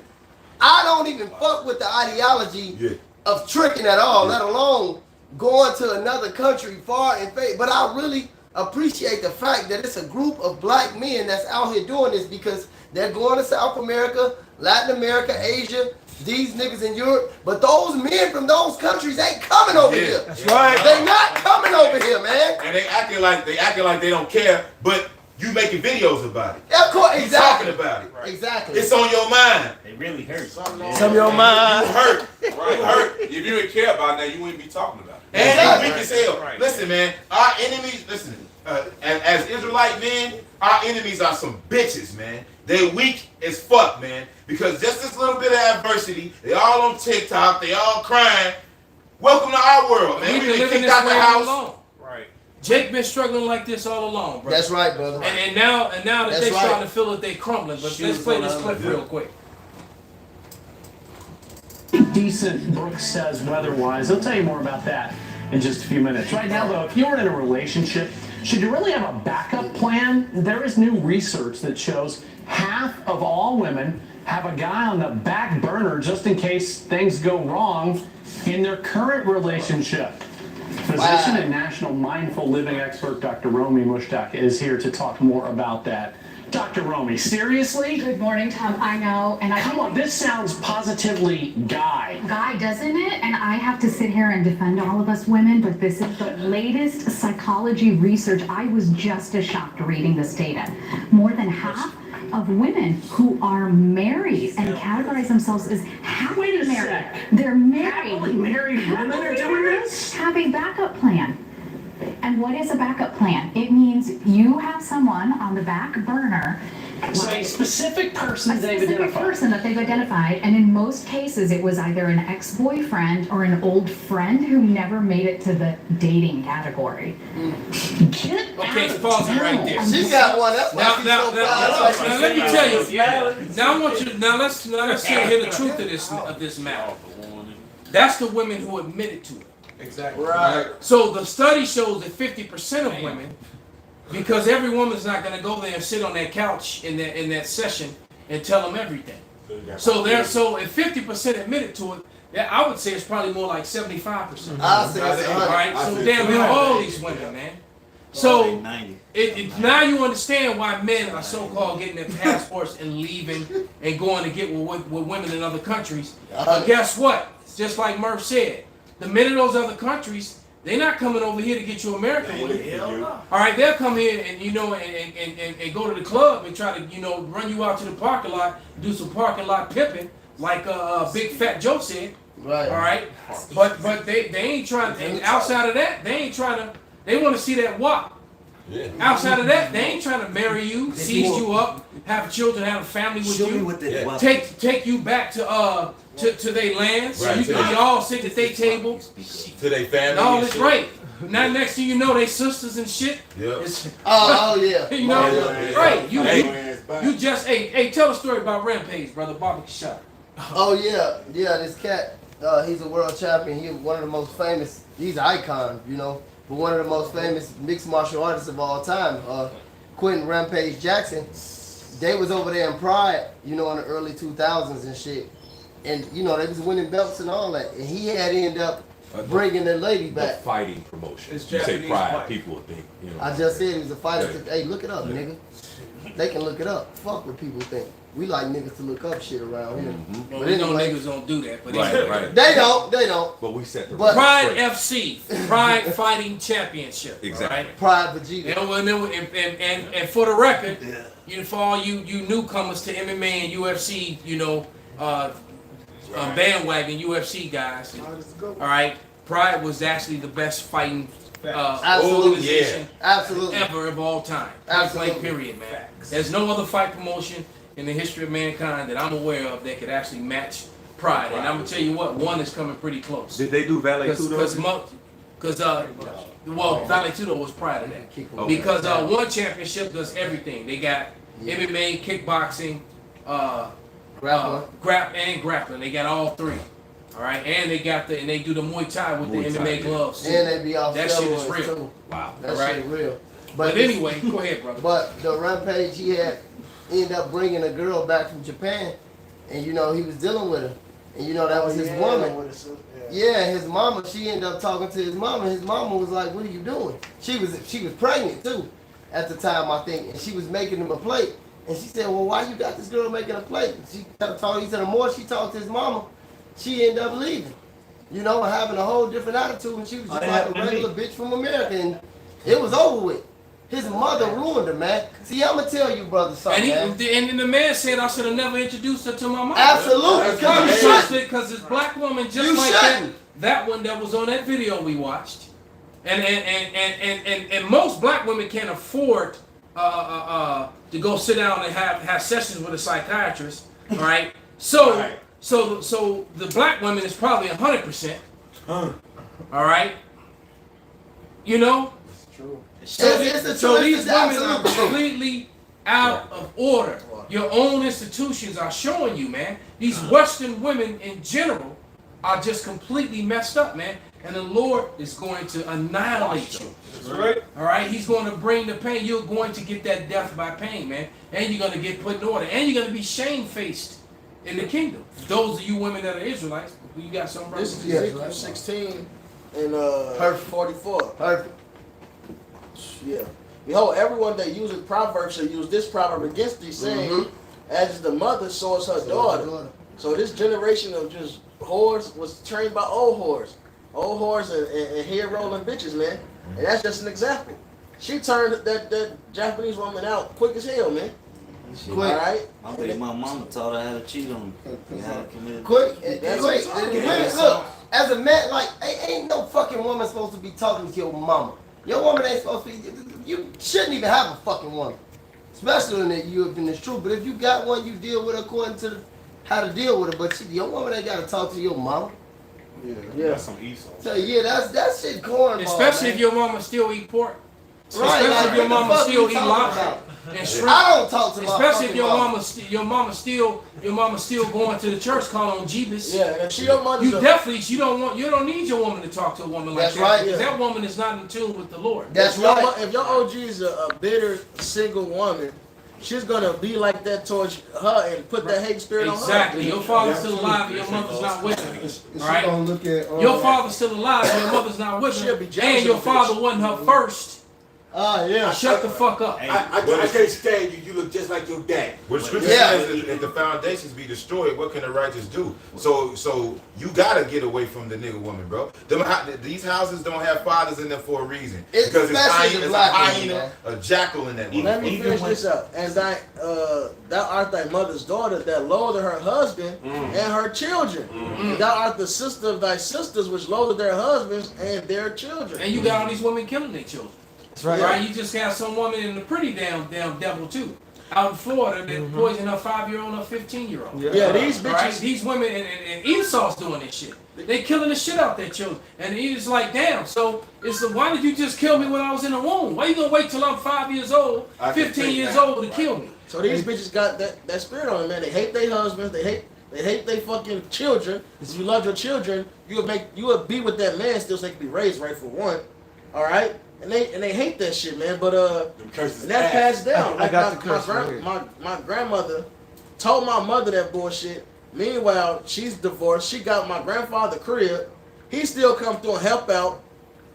I don't even fuck with the ideology Yeah. of tricking at all, let alone going to another country far and faith. But I really appreciate the fact that it's a group of black men that's out here doing this, because they're going to South America, Latin America, Asia, these niggas in Europe, but those men from those countries ain't coming over here. That's right. They not coming over here, man. And they acting like they don't care, but you making videos about it. Of course, You exactly. talking about it. Exactly. It's on your mind. They really hurt. Some of your mind. You hurt. Right. You hurt. If you didn't care about that, you wouldn't be talking about it. And Exactly. we can say, Right. listen, man, our enemies, listen, as Israelite men, our enemies are some bitches, man. They weak as fuck, man. Because just this little bit of adversity, they all on TikTok, they all crying. Welcome to our world, man. We've We been been living kicked this out the way all house. along. Right. Jake been struggling like this all along, bro. That's right, brother. And now that That's they right. trying to feel that they crumbling. But let's play this clip real quick. Decent, Brooks says, weather-wise. He'll tell you more about that in just a few minutes. Right now, though, if you're in a relationship, should you really have a backup plan? There is new research that shows half of all women have a guy on the back burner just in case things go wrong in their current relationship. Physician and national mindful living expert Dr. Romy Mushtaq is here to talk more about that. Dr. Romy, seriously? Good morning, Tom. I know, and I Come on, this sounds positively guy. doesn't it? And I have to sit here and defend all of us women, but this is the latest psychology research. I was just as shocked reading this data. More than half of women who are married and categorize themselves as happily Wait a married. sec. They're married. Happily married women are doing this? Have a backup plan. And what is a backup plan? It means you have someone on the back burner So a specific person A they've specific identified. person that they've identified, and in most cases it was either an ex-boyfriend or an old friend who never made it to the dating category. Get Okay, out of pause it town. right there. She got one. That's why Now, she's now, so now, proud. now, let me tell you. Now I want you. Now let's hear the truth of this matter. That's the women who admitted to it. Exactly. Right. So the study shows that 50% of women, because every woman's not going to go there and sit on that couch in that session and tell them everything. So if 50% admitted to it, I would say it's probably more like 75%. I say it's All 100. right. So damn near all these women, man. So now you understand why men are so-called getting their passports and leaving and going to get with women in other countries. But guess what? Just like Murph said, the men in those other countries, they're not coming over here to get you American women. All right, they'll come here and and go to the club and try to run you out to the parking lot, do some parking lot pimping, like Big Fat Joe said. Right. All right, but they ain't trying. And outside of that, they ain't trying to. They want to see that WAP. Yeah. Outside of that, they ain't trying to marry you, seize you up, have children, have a family with you, take you back to their land, so Right, you can all sit at their table. To their family. And all and this shit. right. Now next thing you know, they sisters and shit. Yep. Oh yeah. You know, Yeah. right? Hey. You just hey, tell a story about Rampage, brother Bobby Shot. Oh yeah. This cat. He's a world champion. He's one of the most famous. He's an icon, but one of the most famous mixed martial artists of all time. Quentin Rampage Jackson. They was over there in Pride, in the early 2000s and shit. And they was winning belts and all that. And he had ended up bringing the lady The back. fighting promotion. It's You say Japanese pride, fight. people would think. I just said he was a fighter. Yeah. Hey, look it up, nigga. They can look it up. Fuck what people think. We like niggas to look up shit around here. Well, But we know anyway, niggas don't do that, but Right, anyway. right. They don't. But we set the But- Pride straight. FC, Pride Fighting Championship. Exactly. Right? Pride Vegeta. And for the record, for all you newcomers to MMA and UFC, bandwagon UFC guys, all right, Pride was actually the best fighting Absolutely. organization Absolutely. ever of all time. Absolutely. Point period, man. There's no other fight promotion in the history of mankind that I'm aware of that could actually match Pride. And I'm gonna tell you what, one is coming pretty close. Did they do Valet Tudo? Valet Tudo was Pride of that. Okay. Because one championship does everything. They got MMA, kickboxing, grappling. They got all three. All right, and they do the Muay Thai with Muay the Thai, MMA yeah. gloves. And they be off That shit is steroids, real. too. Wow. That Right. shit real. But anyway, go ahead, brother. But the Rampage, he had ended up bringing a girl back from Japan, and he was dealing with her, and that was his woman. Yeah, his mama. She ended up talking to his mama. His mama was like, "What are you doing?" She was pregnant too, at the time I think, and she was making him a plate. And she said, "Well, why you got this girl making a plate?" He said, "The more she talked to his mama, she ended up leaving." Having a whole different attitude, and she was just like a regular bitch from America, and it was over with. His mother ruined her, man. See, I'm gonna tell you, brother, something, man. And then the man said I should have never introduced her to my mom. Absolutely, Because this black woman just You like shouldn't. that one that was on that video we watched. And most black women can't afford to go sit down and have sessions with a psychiatrist. All right. So the black woman is probably 100%. All right. So these women are completely out of order. Your own institutions are showing you, man. These Western women in general are just completely messed up, man. And the Lord is going to annihilate you. Right. All right? He's going to bring the pain. You're going to get that death by pain, man. And you're going to get put in order. And you're going to be shamefaced in the kingdom. Those of you women that are Israelites, you got something, brother? This is Ezekiel 16 and 44. Perfect. Yeah. Behold, everyone that uses proverbs shall use this proverb against thee, saying, as is the mother, so is her daughter. So this generation of just whores was trained by old whores. Old whores and hair rolling bitches, man. And that's just an example. She turned that Japanese woman out quick as hell, man. Quick. All right? I think my mama taught her how to cheat on me. How to commit. Quick. That's Quick. what I'm talking about. Look, as a man, ain't no fucking woman supposed to be talking to your mama. Your woman ain't supposed to be. You shouldn't even have a fucking woman. especially when you have been the truth. But if you got one, you deal with it according to how to deal with it. But your woman ain't got to talk to your mama. Yeah. That's some Esau. So yeah, that shit cornball. Especially man. if your mama still eat pork. Right, Especially like, if your what the mama fuck still you eat talking lobster about? and shrimp. I don't talk to my Especially if fucking your mama still going to the church calling on Jesus. Yeah, and she your mother's You definitely you don't need your woman to talk to a woman like That's that. right, Because yeah. that woman is not in tune with the Lord. That's if your right. If your OG is a bitter single woman, she's gonna be like that towards her and put that hate spirit Exactly. on her. Your father's still alive and your mother's not with him. She All right. gonna look at Your father's still alive and your mother's not with She'll him. be jealous And your of the bitch. father wasn't her first. Yeah. Shut the fuck up. I can't stand you. You look just like your dad. What scripture Yeah. says is if the foundations be destroyed, what can the righteous do? So you gotta get away from the nigga woman, bro. These houses don't have fathers in them for a reason. Because Especially the it's a black hyena, a jackal in that Let me motherfucker. finish this up. And thou art thy mother's daughter that loathed her husband and her children. And thou art the sister of thy sisters which loathed their husbands and their children. And you got all these women killing their children. That's right. Right? You just got some woman in the pretty damn devil too. Out in Florida that poisoned her 5-year-old and her 15-year-old. Yeah, these bitches. Right? These women and Esau's doing this shit. They killing the shit out their children. And it's like, damn, so why did you just kill me when I was in the womb? Why you gonna wait till I'm 5 years old, 15 years old to kill me? So these bitches got that spirit on them, man. They hate their husbands. They hate their fucking children. If you love your children, you would be with that man still so they can be raised right for one. All right. And they hate that shit, man. But and that passed down. I got the curse right here. My grandmother told my mother that bullshit. Meanwhile, she's divorced. She got my grandfather crib. He still come through and help out.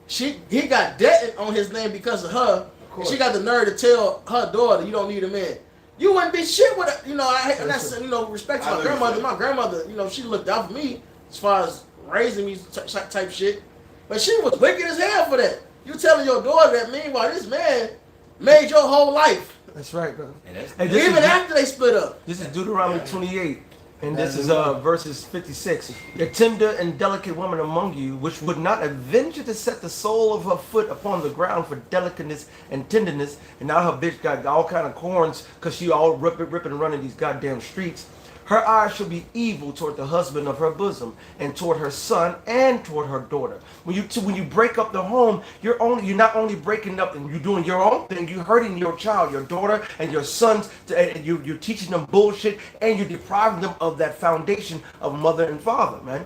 He got debt on his name because of her. And she got the nerve to tell her daughter, "You don't need a man." You wouldn't be shit with her. You know, and that's respect to my grandmother. My grandmother, she looked out for me as far as raising me type shit. But she was wicked as hell for that. You telling your daughter that meanwhile this man made your whole life. That's right, bro. Even after they split up. This is Deuteronomy 28, and this is verses 56. The tender and delicate woman among you, which would not venture to set the sole of her foot upon the ground for delicateness and tenderness, and now her bitch got all kind of corns because she all ripping and running these goddamn streets. Her eyes shall be evil toward the husband of her bosom, and toward her son, and toward her daughter. When you break up the home, you're not only breaking up and you're doing your own thing. You're hurting your child, your daughter, and your sons. And you're teaching them bullshit, and you're depriving them of that foundation of mother and father, man.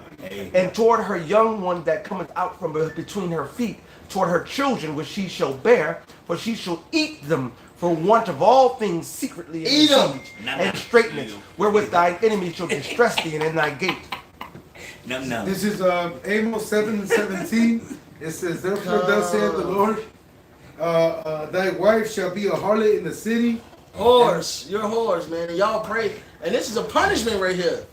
And toward her young one that cometh out from between her feet, toward her children which she shall bear, for she shall eat them for want of all things secretly in siege and straightness, wherewith thine enemy shall distress thee in thy gate. This is Amos 7:17. It says, "Therefore thus saith the Lord, thy wife shall be a harlot in the city." Whores, you're whores, man. And y'all pray. And this is a punishment right here.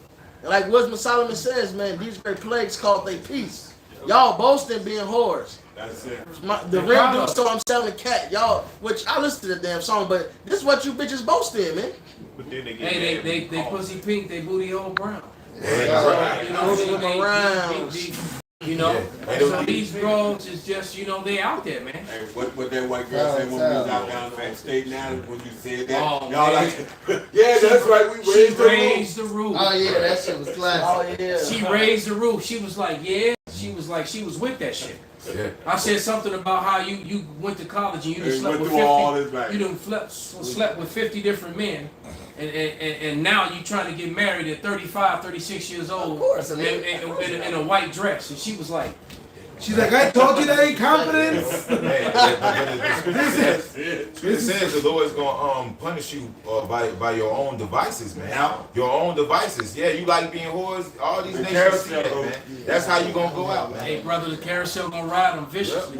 And like Wisdom Solomon says, man, these great plagues called they peace. Y'all boasting being whores. That's it. The real dude, so I'm selling cat, y'all. Which I listen to the damn song, but this is what you bitches boast in, man. But then they get Hey, they pussy pink, they booty hole brown. Moving them around. So these bros is just, they out there, man. Hey, what that white girl said when we was out down on state now, when you said that, Oh, y'all man. like, yeah, that's right, we She raised raised the roof. Oh yeah, that shit was classic. Oh yeah. She raised the roof. She was like, yeah. She was with that shit. Yeah. I said something about how you went to college and you done Hey, slept went with through all 50. this back. You done slept with 50 different men, and now you trying to get married at 35, 36 years old, Of course, I mean, in a white dress, and she was like, She's like, "I told you that ain't confidence." It says the Lord is gonna punish you by your own devices, man. Your own devices. Yeah, you like being whores. All these nations see that, man. That's how you gonna go out, man. hey brother, the carousel gonna ride them viciously,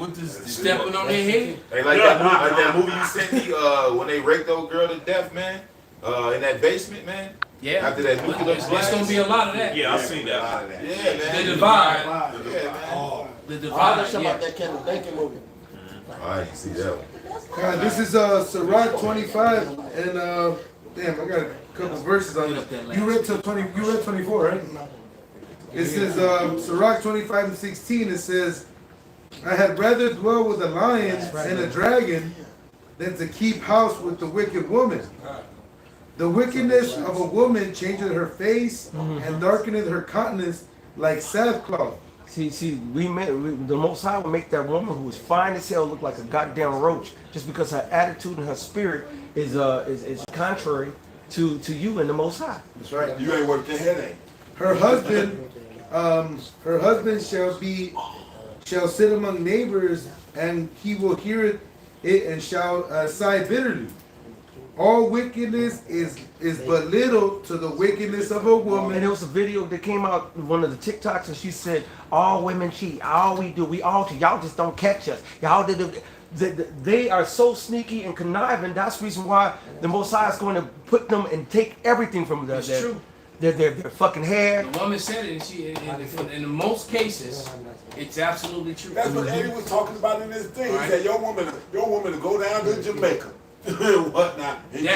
stepping on their head. Hey, like that movie you sent me when they raped old girl to death, man. In that basement, man. Yeah, After that nuclear there's gonna be a lot of that. Yeah, I seen that. Yeah, man. The divide. Yeah, man. The I divide. heard Yeah. about that Kendall Bacon movie. I didn't see that one. This is Sirach 25, and damn, I got a couple verses on it. You read 24, right? It says Sirach 25:16. It says, "I had rather dwell with a lion and a dragon than to keep house with the wicked woman. The wickedness of a woman changeth her face and darkeneth her countenance like sackcloth. See, the Most High will make that woman who is fine as hell look like a goddamn roach, just because her attitude and her spirit is contrary to you and the Most High. That's right. You ain't worth the headache. Her husband shall sit among neighbors, and he will hear it and shall sigh bitterly. All wickedness is but little to the wickedness of a woman. And there was a video that came out, one of the TikToks, and she said, all women cheat, all we do, we all cheat, y'all just don't catch us. Y'all did they are so sneaky and conniving. That's the reason why the Most High is going to put them and take everything from them. It's true. Their fucking hair. The woman said it, and in most cases, it's absolutely true. That's what Eddie was talking about in this thing. All He said your woman to go down to Jamaica and whatnot. And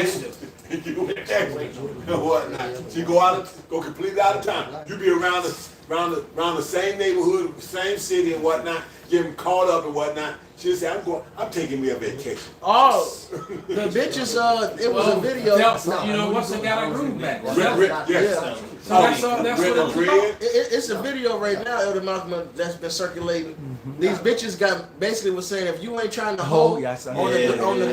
whatnot. She go completely out of town. You be around the same neighborhood, same city and whatnot, getting caught up and whatnot. She said, I'm taking me a vacation. Oh, the bitches, it was a video. You know, once they got a groove back. Yeah. So that's what it's about. It's a video right now, Elder Malcolm, that's been circulating. These bitches basically was saying, if you ain't trying to hold on the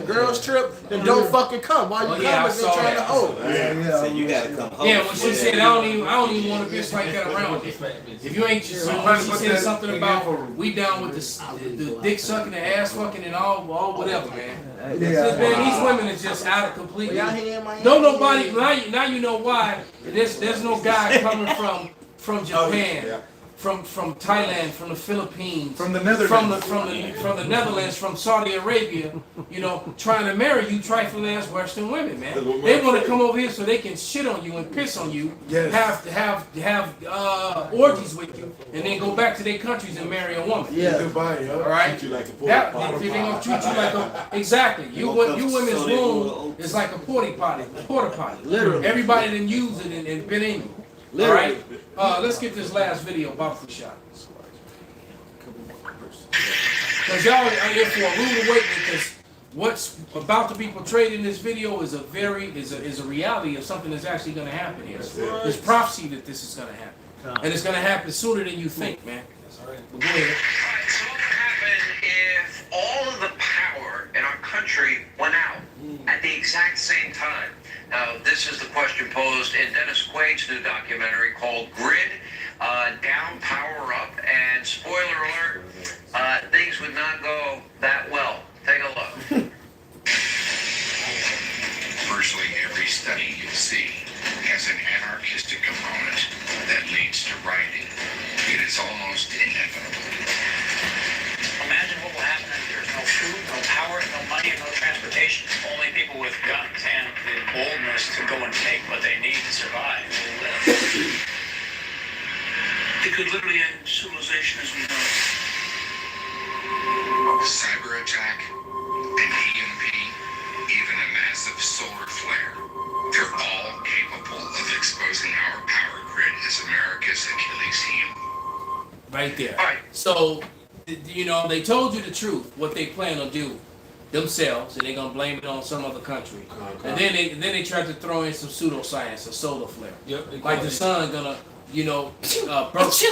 girls trip, then don't fucking come. Why you come if you're trying to hold? So you gotta come home. Yeah, when she said, I don't even want a bitch like that around me. If you ain't, she said something about we down with the dick sucking, the ass fucking, and all whatever, man. Man, these women are just out of completely. Don't nobody now you know why. There's no guy coming from Japan, from Thailand, from the Philippines, from the Netherlands, from the Netherlands, from Saudi Arabia, you know, trying to marry you trifling ass Western women, man. They want to come over here so they can shit on you and piss on you, have orgies with you, and then go back to their countries and marry a woman. Yeah. Goodbye, all right. They gonna treat you like a exactly. You women's womb is like a porta potty. Literally. Everybody done used it and been in you. All right. Let's get this last video about the shot. Because y'all are here for a rude awakening. Because what's about to be portrayed in this video is a reality of something that's actually going to happen here. There's prophecy that this is going to happen, and it's going to happen sooner than you think, man. But go ahead. So what would happen if all of the power in our country went out at the exact same time? Now, this is the question posed in Dennis Quaid's new documentary called Grid, Down, Power Up, and spoiler alert, things would not go that well. Take a look. Virtually every study you see has an anarchistic component that leads to rioting. It is almost inevitable. Imagine what will happen if there's no food, no power, no money, and no transportation. Only people with guns and the boldness to go and take what they need to survive will live. It could literally end civilization as we know it. Cyber attack, an EMP, even a massive solar flare. They're all capable of exposing our power grid as America's Achilles heel. Right there. All right. So, you know, they told you the truth, what they plan to do themselves, and they're gonna blame it on some other country. And then they tried to throw in some pseudoscience, a solar flare. Yep. Like the sun gonna, you know, burst.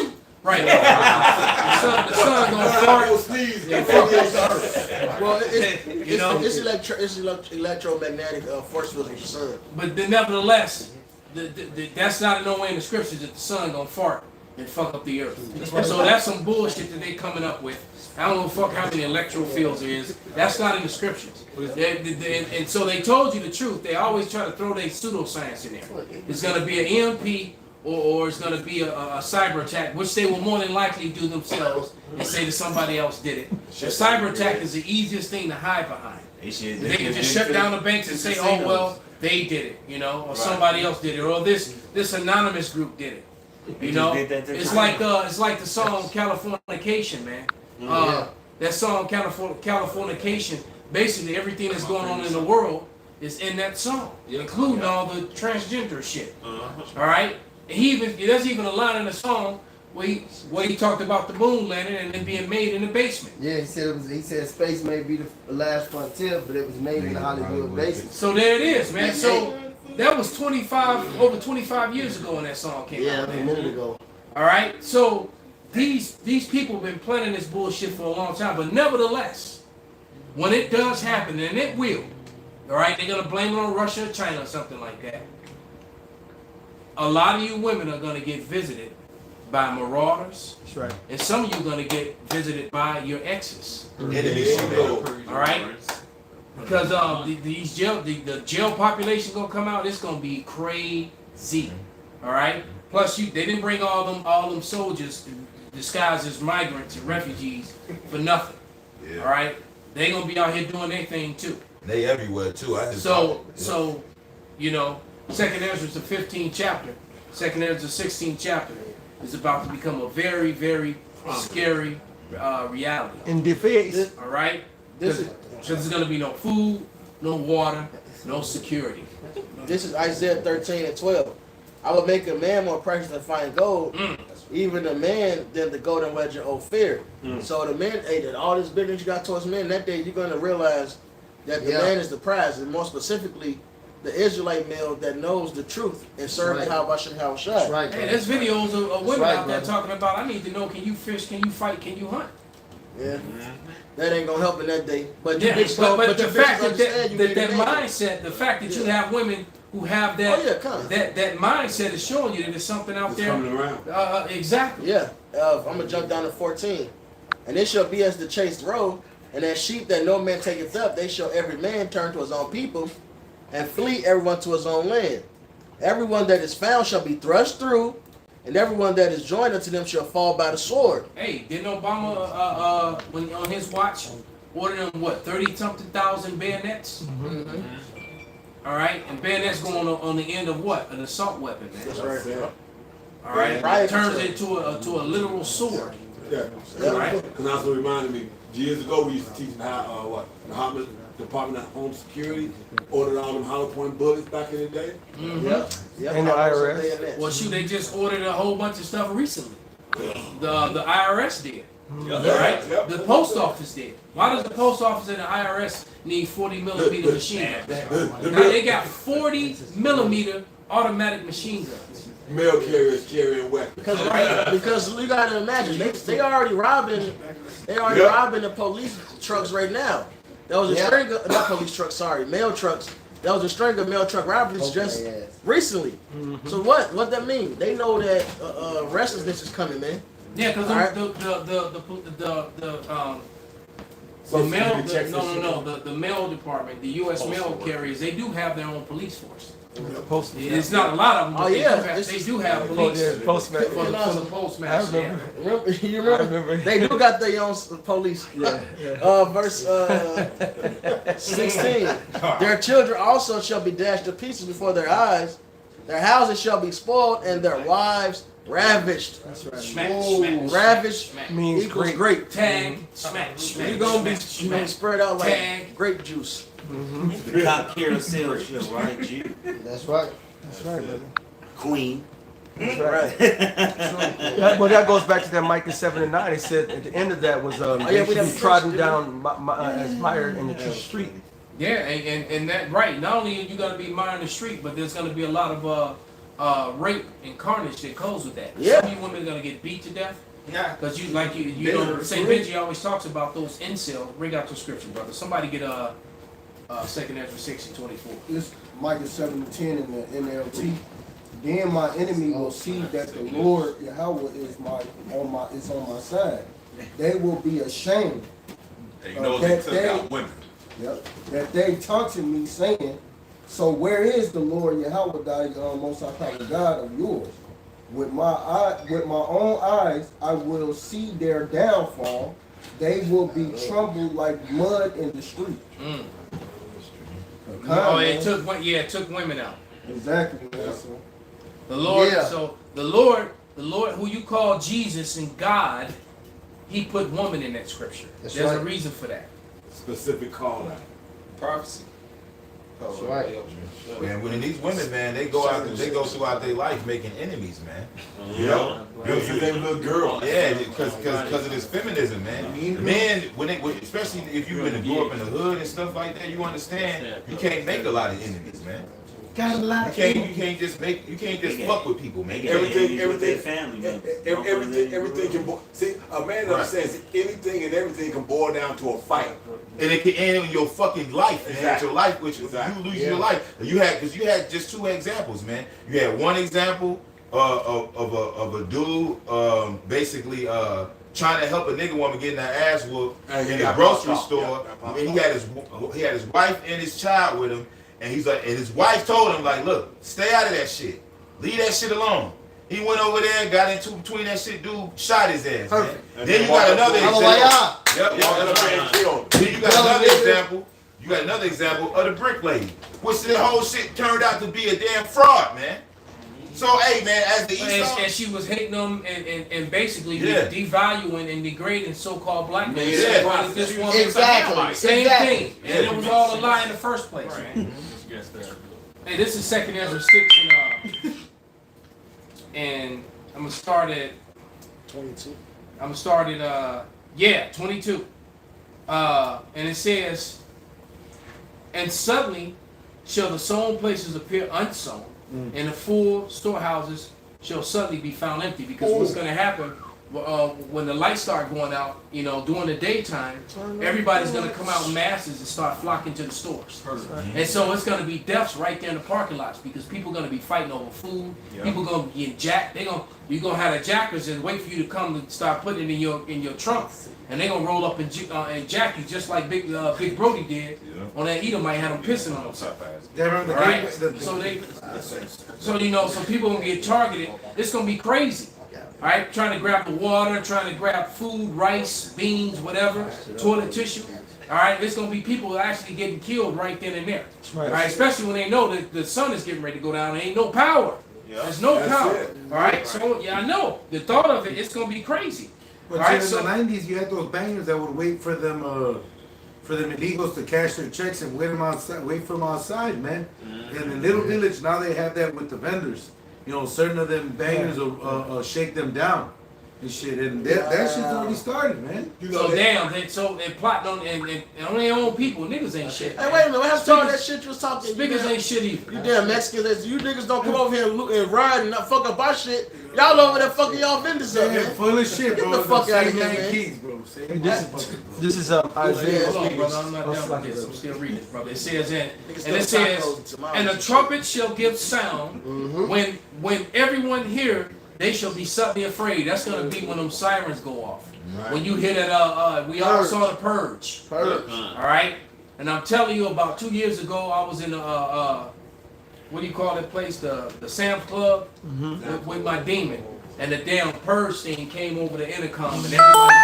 Right. the sun gonna fart. Well, it's electromagnetic force field of the sun. But then nevertheless, that's not no way in the scriptures that the sun gonna fart and fuck up the earth. So that's some bullshit that they coming up with. I don't know fuck how many electro fields there is. That's not in the scriptures. And so they told you the truth. They always try to throw their pseudoscience in there. It's gonna be an EMP or it's gonna be a cyber attack, which they will more than likely do themselves and say that somebody else did it. The cyber attack is the easiest thing to hide behind. They can just shut down the banks and say, oh well, they did it, you know, or somebody else did it, or this anonymous group did it. You know, it's like the song Californication, man. That song Californication. Basically, everything that's going on in the world is in that song, including all the transgender shit. All right, there's even a line in the song Where he talked about the moon landing and it being made in the basement. Yeah, he said he said space may be the last frontier, but it was made in the Hollywood basement. So there it is, man. So that was over 25 years ago when that song came out. Yeah, a minute ago. All right. So these people have been planning this bullshit for a long time, but nevertheless, when it does happen, and it will, all right, they're gonna blame it on Russia or China or something like that. A lot of you women are gonna get visited by marauders. That's right. And some of you are gonna get visited by your exes. All right. Because the jail population gonna come out. It's gonna be crazy. All right. Plus, they didn't bring all them soldiers disguised as migrants and refugees for nothing. Yeah. All right. They gonna be out here doing their thing too. They everywhere too. So you know, Second Ezra is the 15th chapter. Second Ezra is the 16th chapter. Is about to become a very, very scary reality. In the face. All right. Because there's gonna be no food, no water, no security. This is Isaiah 13:12. I will make a man more precious than fine gold, even a man than the golden wedge of Ophir. So the men, that all this business you got towards men, that day you're gonna realize that the man is the prize, and more specifically, the Israelite male that knows the truth and serves the Habashim Hawashai. Right. Hey, there's videos of women right, out there brother. talking about, I need to know, can you fish, can you fight, can you hunt? Yeah. That ain't gonna help in that day. But Yeah, but the fact that that mindset, the fact that you have women who have that that mindset is showing you that there's something out there. Coming around. Exactly. Yeah. I'm gonna jump down to 14. And it shall be as the chased road, and as sheep that no man taketh up, they shall every man turn to his own people, and flee everyone to his own land. Everyone that is found shall be thrust through, and everyone that is joined unto them shall fall by the sword. Hey, didn't Obama, when on his watch, order them 30-something thousand bayonets? Mm-hmm. All right, and bayonets going on the end of what? An assault weapon, man. That's right. Yeah. All right, Right. it turns into a literal sword. Yeah. All right. And also reminded me, years ago we used to teach how the Department of Home Security ordered all them hollow point bullets back in the day. Mm-hmm. Yep. And the IRS. Well, shoot, they just ordered a whole bunch of stuff recently. The IRS did. Yep. Right? Yep. The post office did. Why does the post office and the IRS need 40mm machine guns? Now they got 40mm automatic machine guns. Mail carriers carrying weapons. Because you gotta imagine they already robbing the police trucks right now. There was a string of not police trucks, sorry, mail trucks. There was a string of mail truck robberies just recently. So what that mean? They know that restlessness is coming, man. Yeah, because the mail department, the U.S. mail carriers, they do have their own police force. It's not a lot of them, but they do have police. Postman. For the postmaster. You remember? They do got their own police. Verse 16. Their children also shall be dashed to pieces before their eyes. Their houses shall be spoiled, and their wives ravished. That's right. Smack. Ravished means equals great. Tag. Smack. You're gonna be spread out like grape juice. The cop carousel shit, right, G? That's right. That's right, brother. Queen. That's right. That goes back to that Micah 7 and 9. It said at the end of that was they should be trodden down as mire in the street. Yeah, and that right. Not only are you gonna be mire in the street, but there's gonna be a lot of rape and carnage that goes with that. Yeah. Some of you women are gonna get beat to death. Yeah. Because you know, St. Benji always talks about those incels. Bring out the scripture, brother. Somebody get 2 Ezra 6:24. This Micah 7:10 in the NLT. Then my enemy will see that the Lord Yahweh is on my side. They will be ashamed. They know they took out women. Yep. That they taunted me, saying, "So where is the Lord Yahweh, thy most high God of yours? With my own eyes, I will see their downfall. They will be troubled like mud in the street." It took women out. Exactly. The Lord, so the Lord who you call Jesus and God, He put woman in that scripture. There's a reason for that. Specific call out. Prophecy. That's right. Man, when these women, man, they go throughout their life making enemies, man. You know, Because they little girl. yeah, because of this feminism, man. Men, especially if you grew up in the hood and stuff like that, you understand you can't make a lot of enemies, man. Got a lot. You can't just fuck with people, man. Everything can see. A man Right. understands anything and everything can boil down to a fight. And it can end in your fucking life, man. Exactly. Your life, which Exactly. you lose your life. You had just 2 examples, man. You had one example of a dude basically trying to help a nigga woman getting her ass whooped in the grocery store, and he had his wife and his child with him, and he's like, and his wife told him like, look, stay out of that shit, leave that shit alone. He went over there, got into between that shit, dude, shot his ass, man. Then you got another example. Then you got another example. You got another example of the brick lady, which the whole shit turned out to be a damn fraud, man. So, hey, man, as the Esau, and she was hating them and basically Yeah. devaluing and degrading so-called black men. Yeah. Like this woman, Exactly. same Exactly. thing, and it was all a lie in the first place. Hey, this is 2 Ezra 6, and I'm gonna start at 22. I'm gonna start at 22. And it says, and suddenly shall the sown places appear unsown, and the full storehouses shall suddenly be found empty. Because what's gonna happen when the lights start going out, during the daytime, everybody's gonna come out in masses and start flocking to the stores. And so it's gonna be deaths right there in the parking lots because people are gonna be fighting over food. People gonna be getting jacked. You're gonna have the jackers and wait for you to come and start putting it in your trunk, and they're gonna roll up and jack you just like Big Brody did on that Edomite, had them pissing on himself. Right? So people gonna get targeted. It's gonna be crazy. All right, trying to grab the water, trying to grab food, rice, beans, whatever, toilet tissue. All right, it's gonna be people actually getting killed right then and there. All right, especially when they know that the sun is getting ready to go down. There ain't no power. There's no power. All right, so I know the thought of it's gonna be crazy. But All right, in the 90s, you had those bangers that would wait for them illegals to cash their checks and wait for them outside, man. In the little village, now they have that with the vendors. Certain of them bangers will shake them down and shit, and that shit's already started, man. They plotting on and on their own people. Niggas ain't shit. Hey, wait a minute. What happened to that shit you was talking? Niggas ain't shit either. You damn Mexicans. You niggas don't come over here and ride and not fuck up our shit. Y'all over there fucking y'all vendors up, man. Full of shit, bro. Get the fuck out of here, man. man. Keys, bro. This is Isaiah. Hold on, brother. I'm not done with this. I'm still reading it, brother. It says, and the trumpet shall give sound when everyone hear. They shall be suddenly afraid. That's gonna be when them sirens go off. Right. When you hear that, we all saw the purge. All right. And I'm telling you, about 2 years ago, I was in what do you call that place? The Sam's Club with my demon, and the damn purge thing came over the intercom, and everybody was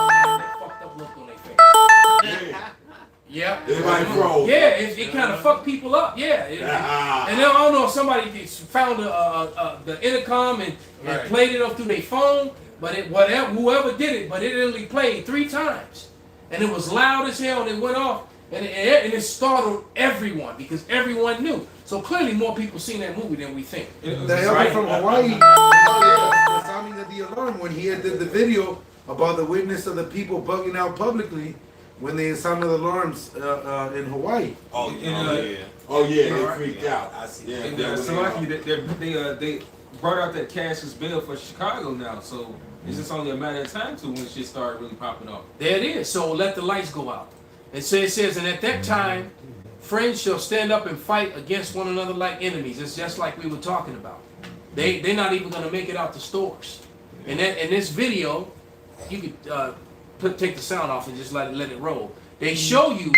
that fucked up look on their face. Yeah. Everybody froze. Yeah, it kind of fucked people up. Yeah. And then I don't know if somebody found the intercom and played it up through their phone, but whoever did it, but it only played 3 times, and it was loud as hell, and it went off, and it startled everyone because everyone knew. So clearly, more people seen that movie than we think. The hell from Hawaii, the sounding of the alarm when he had did the video about the witness of the people bugging out publicly. When they sounded alarms in Hawaii. They freaked out. I see. And Salaki, they brought out that cashless bill for Chicago now, so it's just only a matter of time when shit start really popping off. There it is. So let the lights go out. And so it says, and at that time, friends shall stand up and fight against one another like enemies. It's just like we were talking about. They're not even going to make it out the stores. And in this video, you could take the sound off and just let it roll. They show you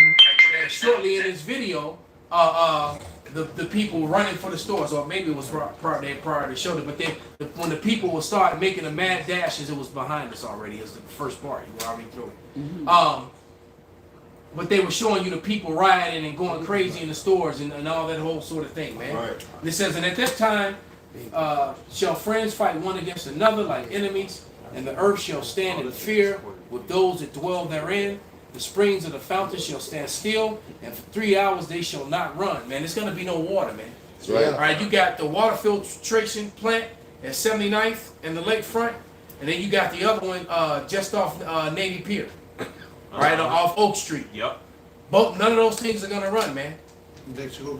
shortly in this video the people running for the stores, or maybe it was prior to show it. But then when the people will start making a mad dash, as it was behind us already, as the first part, you were already through it. But they were showing you the people rioting and going crazy in the stores and all that whole sort of thing, man. Right. And it says, and at that time shall friends fight one against another like enemies, and the earth shall stand in fear with those that dwell therein, The springs of the fountain shall stand still, and for 3 hours they shall not run. Man, there's gonna be no water, man. That's right. All right, you got the water filtration plant at 79th and the lakefront, and then you got the other one just off Navy Pier, right off Oak Street. Yep. Both, none of those things are gonna run, man.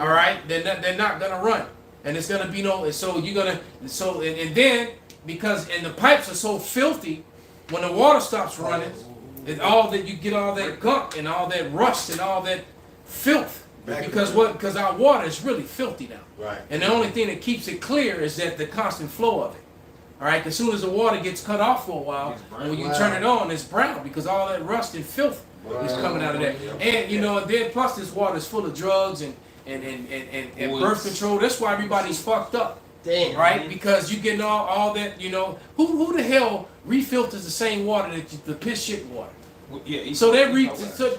All right, they're not gonna run, and it's gonna be no. So you're gonna and then because the pipes are so filthy, when the water stops running, and all that you get all that gunk and all that rust and all that filth. Because our water is really filthy now. Right. And the only thing that keeps it clear is that the constant flow of it. All right. As soon as the water gets cut off for a while, and when you turn it on, it's brown because all that rust and filth is coming out of that. And you know, then plus this water is full of drugs and birth control. That's why everybody's fucked up. Damn. Right? Because you getting all that, you know, who the hell refilters the same water that the piss shit water? Yeah, So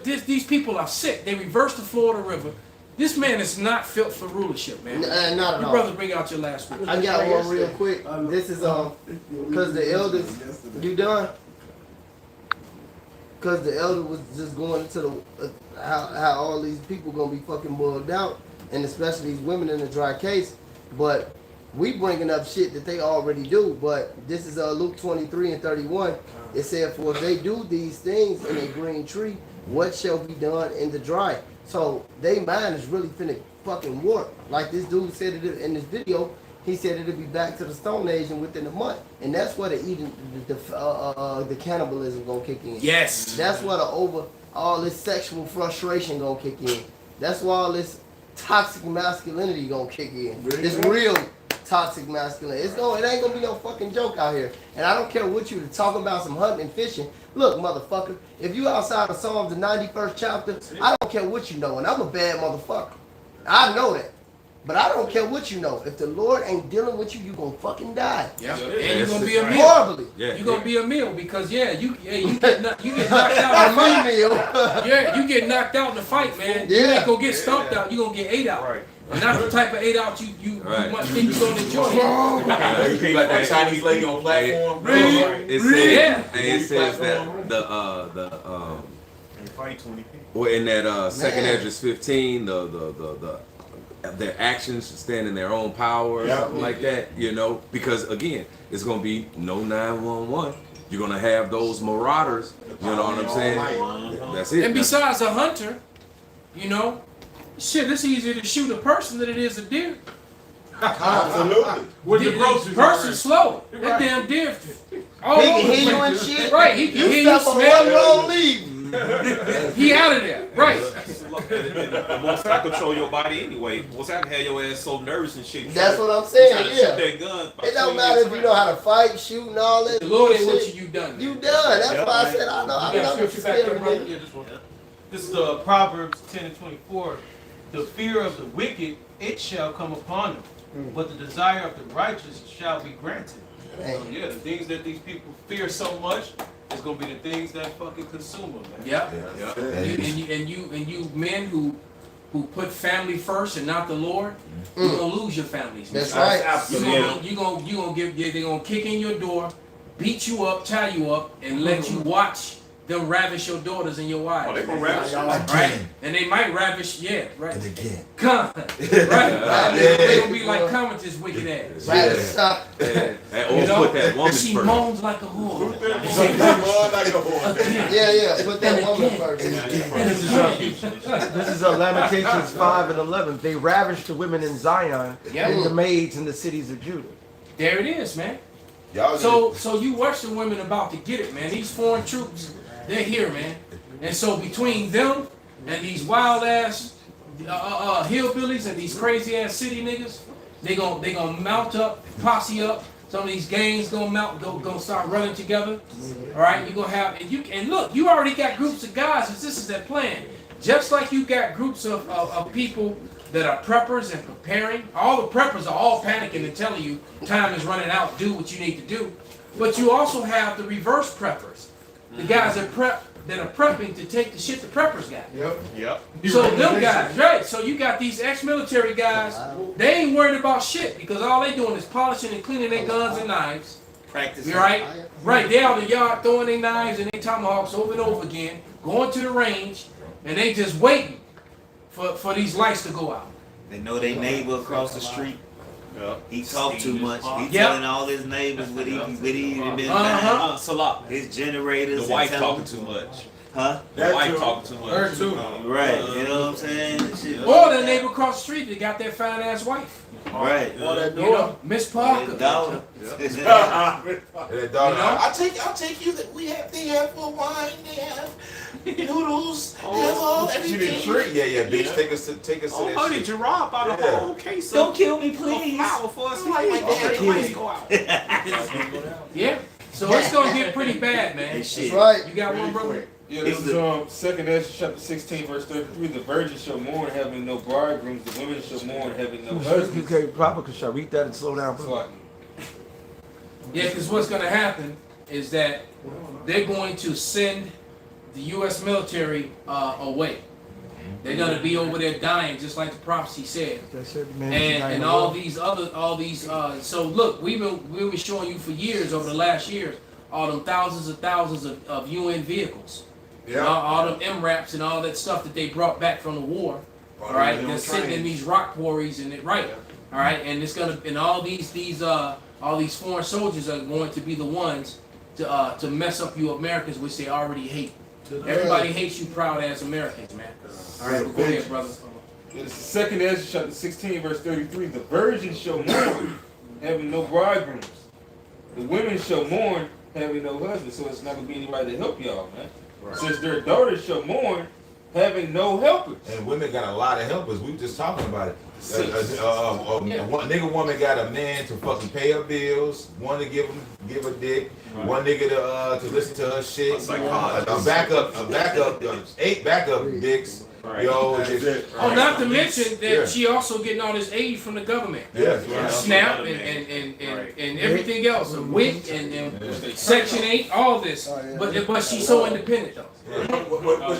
these people are sick. They reverse the flow of the river. This man is not fit for rulership, man. Not at You all. brothers bring out your last one. I got one real quick. This is because the elders. You done? Because the elder was just going into the how all these people gonna be fucking boiled out, and especially these women in the dry case. But we bringing up shit that they already do. But this is Luke 23:31. It said, "For if they do these things in a green tree, what shall be done in the dry?" So they mind is really finna fucking warp. Like this dude said it in this video. He said it'll be back to the Stone Age and within a month, and that's where the cannibalism gonna kick in. Yes. That's where all this sexual frustration gonna kick in. That's where all this toxic masculinity gonna kick in. This real toxic masculinity. It ain't gonna be no fucking joke out here. And I don't care what you talking about some hunting and fishing. Look, motherfucker, if you outside of Psalms the 91st chapter, I don't care what you know, and I'm a bad motherfucker. I know that. But I don't care what you know. If the Lord ain't dealing with you, you gonna fucking die. Yeah, and you're gonna be a meal. Horribly. You're gonna be a meal because you get knocked out in the fight. Yeah, you get knocked out in the fight, man. You ain't gonna get stomped out. You gonna get ate out. Right. And not the type of ate out you might think you gonna enjoy. Like that Chinese lady on platform. It says that in that second Esdras 15, their actions stand in their own power or something like that, you know, because again, it's gonna be no 911. You're gonna have those marauders, you know what I'm saying? That's it. And besides a hunter, you know, shit, it's easier to shoot a person than it is a deer. Absolutely. With the groceries. Person's slow. That damn deer. All He over can the hear you place. and shit. Right, he can You hear you, step on smell one you. wrong leave. He out of there. Right. The most I control your body anyway. What's happening? Have your ass so nervous and shit. That's what I'm saying, Trying to yeah. shoot that gun. It don't matter if you know how to fight, shoot, and all that. The Lord ain't shit. with you done. You done. That's why I said I know. I'm not scripture back there, brother? scared. Yeah, this one. This is Proverbs 10:24. The fear of the wicked, it shall come upon them, but the desire of the righteous shall be granted. So yeah, the things that these people fear so much is gonna be the things that fucking consume them, man. Yep. And you men who put family first and not the Lord, you're gonna lose your families. That's right. Absolutely. They're gonna kick in your door, beat you up, tie you up, and let you watch them ravish your daughters and your wives. Oh, they gonna ravish y'all right? And they might ravish, yeah, right. And again. Right. They gonna be like Commenter's wicked ass. Right. Stop. Or put that woman She first. moans like a whore. Yeah. Put that woman first. This is Lamentations 5:11. They ravished the women in Zion and the maids in the cities of Judah. There it is, man. So you Western women about to get it, man. These foreign troops, they're here, man. And so between them and these wild ass hillbillies and these crazy ass city niggas, they gonna mount up, posse up. Some of these gangs gonna start running together. All right, you gonna have and look, you already got groups of guys. Cause this is their plan. Just like you got groups of people that are preppers and preparing. All the preppers are all panicking and telling you time is running out. Do what you need to do. But you also have the reverse preppers, the guys that are prepping to take the shit the preppers got. Yep. So them guys, right? So you got these ex-military guys. They ain't worried about shit because all they doing is polishing and cleaning their guns and knives. Practice. You right? Right. They out in the yard throwing their knives and their tomahawks over and over again, going to the range, and they just waiting for these lights to go out. They know their neighbor across the street. Yeah. He talk too much. He Yep. telling all his neighbors what he been buying. Salak. His generators. The wife and talking too much. Huh? The wife talking too much. Her too. Right. You know what I'm saying? Shit. Or the neighbor across the street that got that fine ass wife. Right. You know, Miss Parker. His daughter. That dog, You know? I'll take you that they have wine, they have noodles, they have all everything. Yeah, bitch, take us to that Honey, shit. Gerard bought a whole case of Don't kill me, please. flour for us. Like my dad. The lights go out. Yeah. So it's gonna get pretty bad, man. That shit. Right. You got one, brother? Yeah, this is 2 Ezra chapter 16, verse 33. The virgin shall mourn, having no bridegrooms. The women shall mourn, having no husbands. Okay, Papa, should I read that and slow down, bro? Yeah, because what's gonna happen is that they're going to send the U.S. military away. They're gonna be over there dying, just like the prophecy said. That's it, man. And all these. So look, we've been showing you for years, over the last years, all them thousands of UN vehicles. Yeah. All them MRAPs and all that stuff that they brought back from the war. All right, they're sitting in these rock quarries and it right. All right, and it's gonna and all these foreign soldiers are going to be the ones to mess up you Americans, which they already hate. Everybody hates you proud ass Americans, man. All right, well, go ahead, brother. It's 2 Ezra chapter 16, verse 33. The virgin shall mourn, having no bridegrooms. The women shall mourn, having no husband. So it's not gonna be anybody to help y'all, man. Right. Since their daughters shall mourn, having no helpers. And women got a lot of helpers. We were just talking about it. Yeah. One nigga woman got a man to fucking pay her bills, one to give a dick, one nigga to listen to her shit, a 8 backup dicks. Right. Yo, Oh, not to mention that she also getting all this aid from the government. Yeah. SNAP and everything else, WIC and Section 8, all this. But she's so independent though.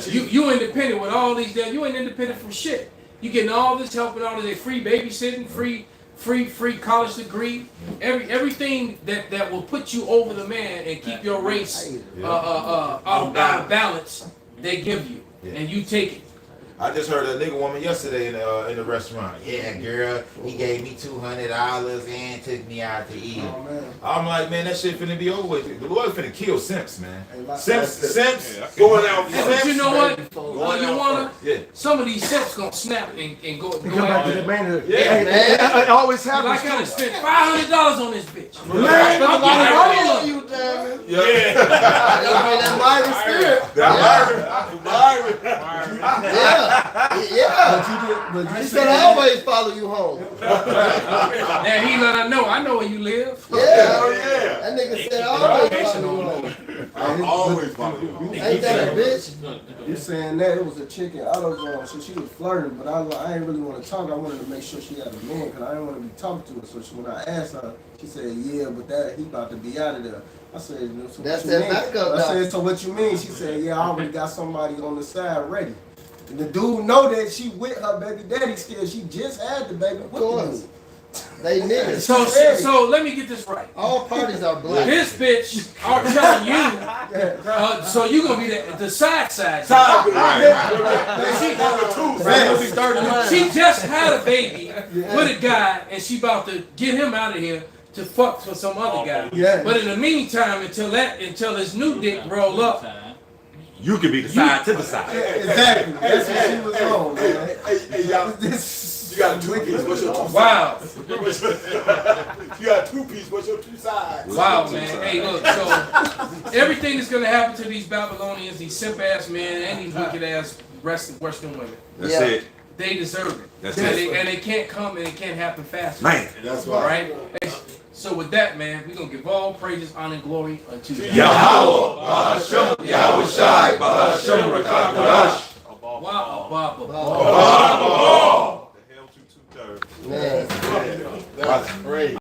You independent with all these damn. You ain't independent from shit. You getting all this help and all this free babysitting, free college degree, everything that will put you over the man and keep your race out of balance. They give you, and you take it. I just heard a nigga woman yesterday in the restaurant. Yeah, girl, he gave me $200 and took me out to eat. Oh, man. I'm like, man, that shit finna be over with. The Lord finna kill simps, man. Hey, Simps, Going out. But you know what? Going You out wanna? Yeah. Some of these simps gonna snap and go Come back to the manhood. Yeah, Hey, it always happens. Like I done spent $500 on this bitch. Man, I'm getting all of You damn it. Yeah. That Myron spirit. But He said I always follow you home. Now he let her know. I know where you live. Yeah. That nigga said I always follow you home. I'm always following you. Ain't that a bitch? You saying that it was a chicken AutoZone, so she was flirting, but I didn't really want to talk. I wanted to make sure she had a man, because I didn't want to be talking to her. So when I asked her, she said, yeah, but that he about to be out of there. I said, so That's what you that mean? backup, I said, so what you mean? She said, yeah, I already got somebody on the side ready. And the dude know that she with her baby daddy still. She just had the baby with the dude. They niggas. So let me get this right. All parties are black. This bitch are telling you, so you gonna be the side. She just had a baby with a guy, and she about to get him out of here to fuck for some other guy. Yeah. But in the meantime, until this new dick roll up, You could be the side to the side. Exactly. That's what she was on, man. Hey, y'all. You got a 2-piece. What's your 2 sides? wow. You got a 2-piece. What's your 2 sides? Wow, man. Hey, look, so everything that's going to happen to these Babylonians, these simp ass men, and these wicked ass Western women, That's it. they deserve it. That's and it. they can't come and it can't happen fast. Man. That's All right. right? Hey, so with that, man, we're going to give all praises, honor, and glory unto Yahweh, Bahashem, Yahweh Shai, Bahashem, Rakakadash. Wow,